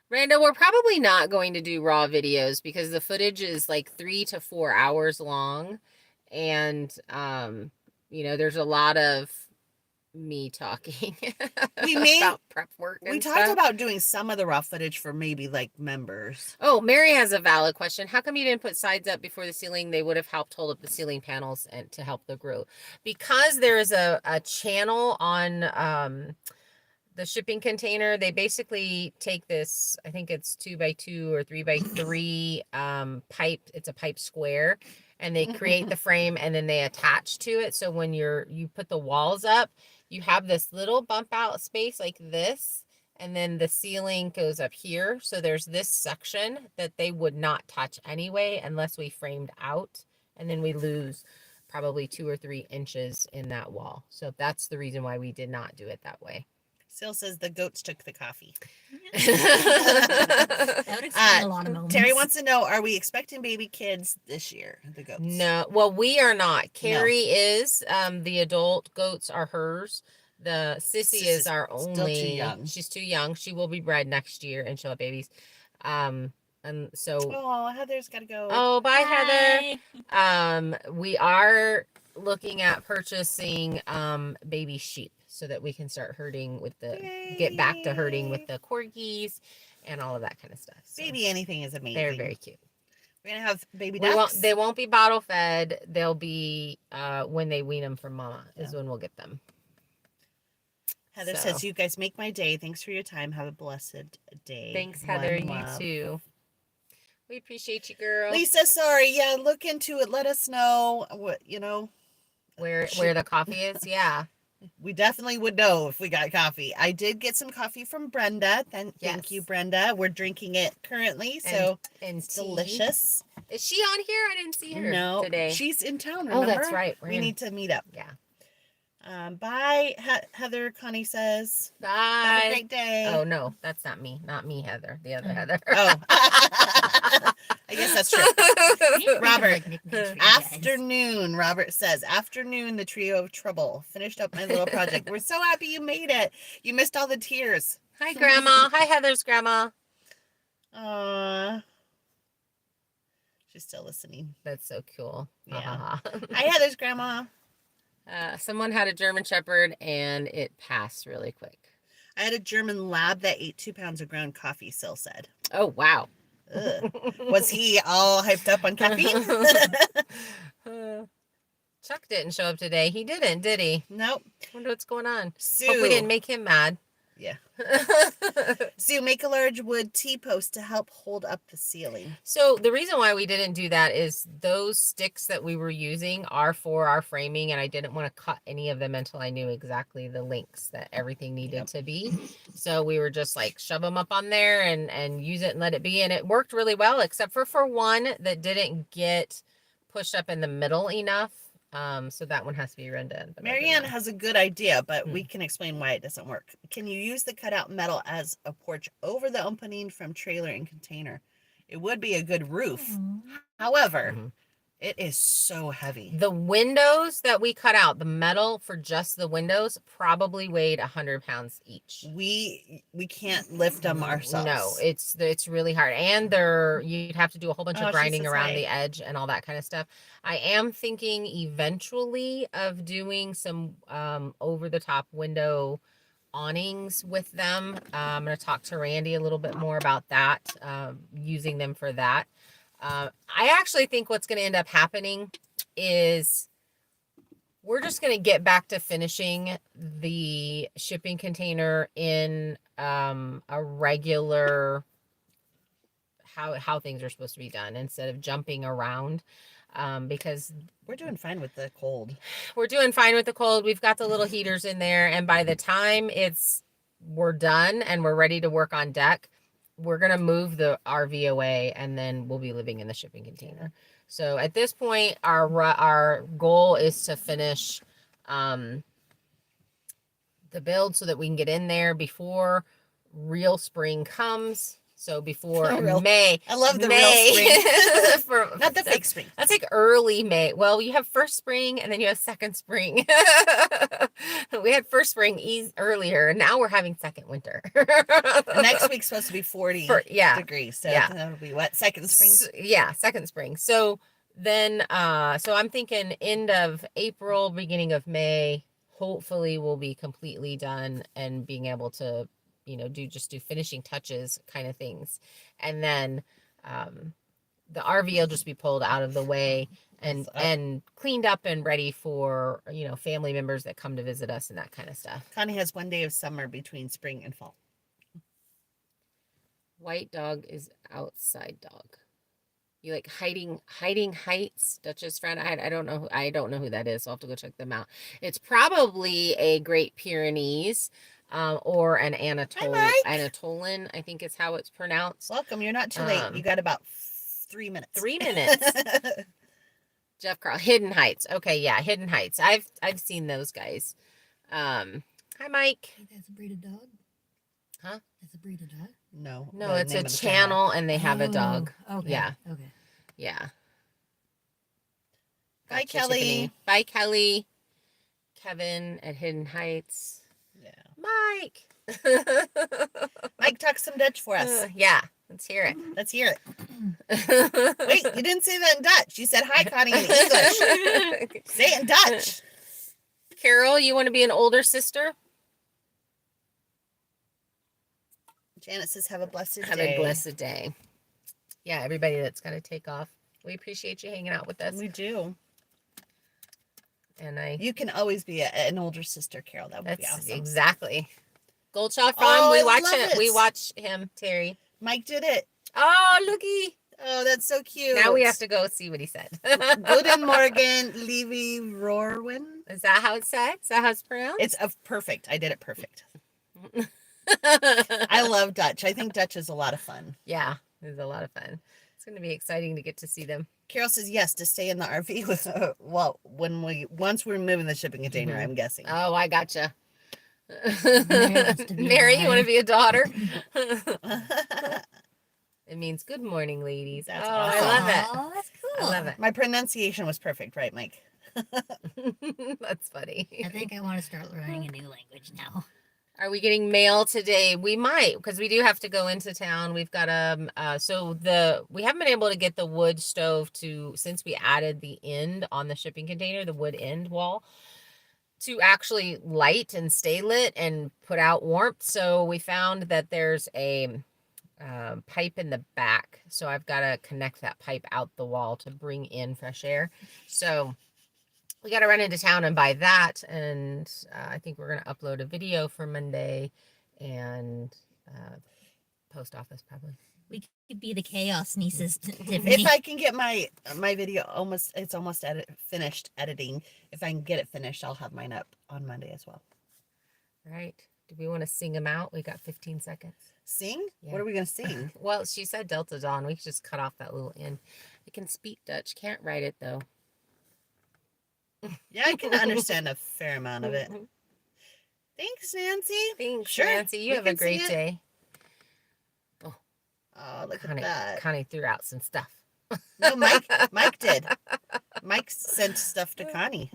Speaker 1: Randall, we're probably not going to do raw videos because the footage is like 3 to 4 hours long. And, you know, there's a lot of me talking about prep work.
Speaker 2: We
Speaker 1: and
Speaker 2: talked
Speaker 1: stuff.
Speaker 2: about doing some of the raw footage for maybe like members.
Speaker 1: Oh, Mary has a valid question. How come you didn't put sides up before the ceiling? They would have helped hold up the ceiling panels and to help the grow. Because there is a channel on the shipping container. They basically take this, I think it's 2x2 or 3x3 pipe. It's a pipe square, and they create the frame and then they attach to it. So when you put the walls up, you have this little bump out space like this, and then the ceiling goes up here. So there's this section that they would not touch anyway unless we framed out, and then we lose probably 2 or 3 inches in that wall. So that's the reason why we did not do it that way.
Speaker 2: Sil says the goats took the coffee.
Speaker 3: That would explain a lot of moments.
Speaker 2: Terry wants to know, are we expecting baby kids this year? The goats.
Speaker 1: No, well, we are not. Carrie is. The adult goats are hers. The sissy
Speaker 2: Sissy's
Speaker 1: is our
Speaker 2: still too
Speaker 1: only.
Speaker 2: young.
Speaker 1: She's too young. She will be bred next year, and she'll have babies. And so.
Speaker 2: Oh, Heather's got to go.
Speaker 1: Oh, bye, Heather.
Speaker 3: Bye.
Speaker 1: We are looking at purchasing baby sheep so that we can start herding with get back to herding with the corgis and all of that kind of stuff. So
Speaker 2: Baby anything is amazing.
Speaker 1: they're very cute.
Speaker 2: We're going to have baby
Speaker 1: We
Speaker 2: ducks.
Speaker 1: won't, they won't be bottle fed. They'll be when they wean them from mama is when we'll get them.
Speaker 2: Heather
Speaker 1: So.
Speaker 2: says, you guys make my day. Thanks for your time. Have a blessed day.
Speaker 1: Thanks, Heather.
Speaker 2: One
Speaker 1: You
Speaker 2: love.
Speaker 1: too. We appreciate you, girl.
Speaker 2: Lisa, sorry. Yeah, look into it. Let us know what,
Speaker 1: Where
Speaker 2: she-
Speaker 1: the coffee is? Yeah.
Speaker 2: we definitely would know if we got coffee. I did get some coffee from Brenda. Thank you,
Speaker 1: Yes.
Speaker 2: Brenda. We're drinking it currently, so
Speaker 1: And
Speaker 2: it's
Speaker 1: tea.
Speaker 2: delicious.
Speaker 1: Is she on here? I didn't see her
Speaker 2: No,
Speaker 1: today.
Speaker 2: she's in town.
Speaker 1: Oh,
Speaker 2: Remember?
Speaker 1: that's right.
Speaker 2: We need to meet up.
Speaker 1: Yeah.
Speaker 2: Bye, Heather. Connie says,
Speaker 1: Bye.
Speaker 2: have a great day.
Speaker 1: Oh no, that's not me. Not me, Heather. The other Heather.
Speaker 2: Oh. I guess that's true.
Speaker 3: We need to think of,
Speaker 2: Robert,
Speaker 3: like, nicknames for you guys.
Speaker 2: Afternoon, Robert says. Afternoon, the trio of trouble. Finished up my little project. We're so happy you made it. You missed all the tears.
Speaker 1: Hi, Grandma. Hi, Heather's grandma.
Speaker 2: She's still listening.
Speaker 1: That's so cool.
Speaker 2: Yeah.
Speaker 1: Ha, ha, ha.
Speaker 2: Hi, Heather's grandma.
Speaker 1: Someone had a German Shepherd and it passed really quick.
Speaker 2: I had a German lab that ate 2 pounds of ground coffee, Sil said.
Speaker 1: Oh, wow.
Speaker 2: Ugh. Was he all hyped up on caffeine?
Speaker 1: Chuck didn't show up today. He didn't, did he?
Speaker 2: Nope.
Speaker 1: Wonder what's going on.
Speaker 2: Sue.
Speaker 1: Hope we didn't make him mad.
Speaker 2: Yeah. So you make a large wood T-post to help hold up the ceiling.
Speaker 1: So the reason why we didn't do that is those sticks that we were using are for our framing, and I didn't want to cut any of them until I knew exactly the lengths that everything needed to be. So we were just like shove them up on there and use it and let it be, and it worked really well, except for one that didn't get pushed up in the middle enough. So that one has to be redone. but other
Speaker 2: Marianne
Speaker 1: than-
Speaker 2: has a good idea, but
Speaker 1: Hmm.
Speaker 2: we can explain why it doesn't work. Can you use the cutout metal as a porch over the opening from trailer and container? It would be a good roof. However,
Speaker 1: Mhm.
Speaker 2: it is so heavy.
Speaker 1: The windows that we cut out, the metal for just the windows, probably weighed 100 pounds each.
Speaker 2: We can't lift them ourselves.
Speaker 1: No, it's really hard, and you'd have to do a whole bunch
Speaker 2: Oh,
Speaker 1: of
Speaker 2: she
Speaker 1: grinding
Speaker 2: says
Speaker 1: around
Speaker 2: hi.
Speaker 1: the edge and all that kind of stuff. I am thinking eventually of doing some over the top window awnings with them. I'm going to talk to Randy a little bit more about that, using them for that. I actually think what's going to end up happening is we're just going to get back to finishing the shipping container in a regular how things are supposed to be done instead of jumping around, because
Speaker 2: We're doing fine with the cold.
Speaker 1: we're doing fine with the cold. We've got the little heaters in there, and by the time we're done and we're ready to work on deck, we're gonna move the RV away, and then we'll be living in the shipping container. So at this point, our goal is to finish the build so that we can get in there before real spring comes. So before May.
Speaker 2: I love the
Speaker 1: May.
Speaker 2: real spring. Not the fake spring.
Speaker 1: That's like early May. Well, you have first spring and then you have second spring. We had first spring earlier, and now we're having second winter.
Speaker 2: Next week's supposed to be 40 degrees. So that'll be what? Second spring?
Speaker 1: Second spring. So then, so I'm thinking end of April, beginning of May, hopefully we'll be completely done and being able to, do finishing touches kind of things. And then, the RV will just be pulled out of the way and cleaned up and ready for, family members that come to visit us and that kind of stuff.
Speaker 2: Connie has one day of summer between spring and fall.
Speaker 1: White dog is outside dog. You like hiding heights, Dutch's friend. I don't know who that is. So I'll have to go check them out. It's probably a Great Pyrenees, or an Anatolian, I think is how it's pronounced.
Speaker 2: Welcome. You're not too late. You got about 3 minutes.
Speaker 1: 3 minutes. Jeff Carl, Hidden Heights. Okay, yeah, Hidden Heights. I've seen those guys. Hi, Mike.
Speaker 3: That's a breed of dog.
Speaker 1: Huh?
Speaker 3: That's a breed of dog.
Speaker 2: No,
Speaker 1: it's a channel, and they have a dog.
Speaker 3: Okay.
Speaker 1: Yeah.
Speaker 3: Okay.
Speaker 1: Yeah.
Speaker 2: Bye,
Speaker 1: Gotcha,
Speaker 2: Kelly.
Speaker 1: Tiffany. Bye, Kelly. Kevin at Hidden Heights.
Speaker 2: Yeah.
Speaker 1: Mike.
Speaker 2: Mike, talk some Dutch for us.
Speaker 1: Yeah, let's hear it.
Speaker 2: Let's hear it. Wait, you didn't say that in Dutch. You said hi, Connie, in English. Say it in Dutch.
Speaker 1: Carol, you want to be an older sister?
Speaker 2: Janet says, have a blessed day.
Speaker 1: Have a blessed day. Yeah, everybody that's got to take off. We appreciate you hanging out with us.
Speaker 2: We do.
Speaker 1: And
Speaker 2: you can always be an older sister, Carol. That would be
Speaker 1: that's
Speaker 2: awesome.
Speaker 1: Exactly. Goldshaw Farm.
Speaker 2: Oh,
Speaker 1: we
Speaker 2: I
Speaker 1: watch
Speaker 2: love
Speaker 1: him.
Speaker 2: it.
Speaker 1: We watch him, Terry.
Speaker 2: Mike did it.
Speaker 1: Oh, looky.
Speaker 2: Oh, that's so cute.
Speaker 1: Now we have to go see what he said.
Speaker 2: Guten Morgen, Levi Rorwin.
Speaker 1: Is that how it's said? Is that how it's pronounced?
Speaker 2: It's perfect. I did it perfect. I love Dutch. I think Dutch is a lot of fun.
Speaker 1: Yeah, it's a lot of fun. It's going to be exciting to get to see them.
Speaker 2: Carol says yes to stay in the RV with. Well, once we're moving the shipping container, I'm guessing.
Speaker 1: Oh, I gotcha.
Speaker 3: wants to be a
Speaker 1: Mary, you want
Speaker 3: daughter.
Speaker 1: to be a daughter? It means good morning, ladies.
Speaker 2: That's
Speaker 1: I
Speaker 2: awesome.
Speaker 1: love it.
Speaker 3: Oh, that's
Speaker 1: I
Speaker 3: cool.
Speaker 1: love it.
Speaker 2: My pronunciation was perfect, right, Mike?
Speaker 1: That's funny.
Speaker 3: I think I want to start learning a new language now.
Speaker 1: Are we getting mail today? We might, because we do have to go into town. We've got we haven't been able to get the wood stove since we added the end on the shipping container, the wood end wall, to actually light and stay lit and put out warmth. So we found that there's a pipe in the back. So I've got to connect that pipe out the wall to bring in fresh air. So we got to run into town and buy that. And I think we're going to upload a video for Monday and post office probably.
Speaker 3: We could be the chaos nieces, Tiffany.
Speaker 2: If I can get my video it's almost finished editing. If I can get it finished, I'll have mine up on Monday as well.
Speaker 1: All right. Do we want to sing them out? We got 15 seconds.
Speaker 2: Sing?
Speaker 1: Yeah.
Speaker 2: What are we gonna sing?
Speaker 1: Well, she said Delta Dawn. We could just cut off that little end. I can speak Dutch. Can't write it though.
Speaker 2: Yeah, I can understand a fair amount of it. Thanks, Nancy.
Speaker 1: Thanks,
Speaker 2: Sure,
Speaker 1: Nancy. You
Speaker 2: we
Speaker 1: have a
Speaker 2: can sing
Speaker 1: great
Speaker 2: it.
Speaker 1: day.
Speaker 2: Oh, look at that.
Speaker 1: Connie threw out some stuff.
Speaker 2: No, Mike did. Mike sent stuff to Connie.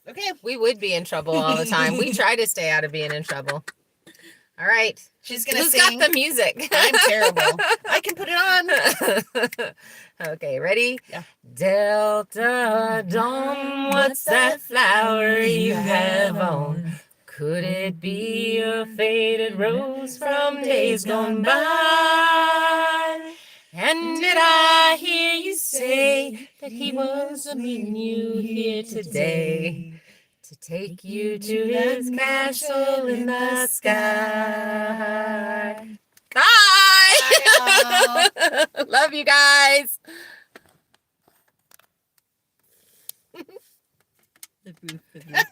Speaker 2: Okay.
Speaker 1: We would be in trouble all the time. We try to stay out of being in trouble. All right.
Speaker 2: She's gonna
Speaker 1: Who's
Speaker 2: sing.
Speaker 1: got the music?
Speaker 2: I'm terrible. I can put it on.
Speaker 1: Okay, ready?
Speaker 2: Yeah.
Speaker 1: Delta Dawn, what's that flower you have on? Could it be a faded rose from days gone by? And did I hear you say that he was meeting you here today to take you to his castle in the sky? Bye! Love you guys.
Speaker 3: The booth for this.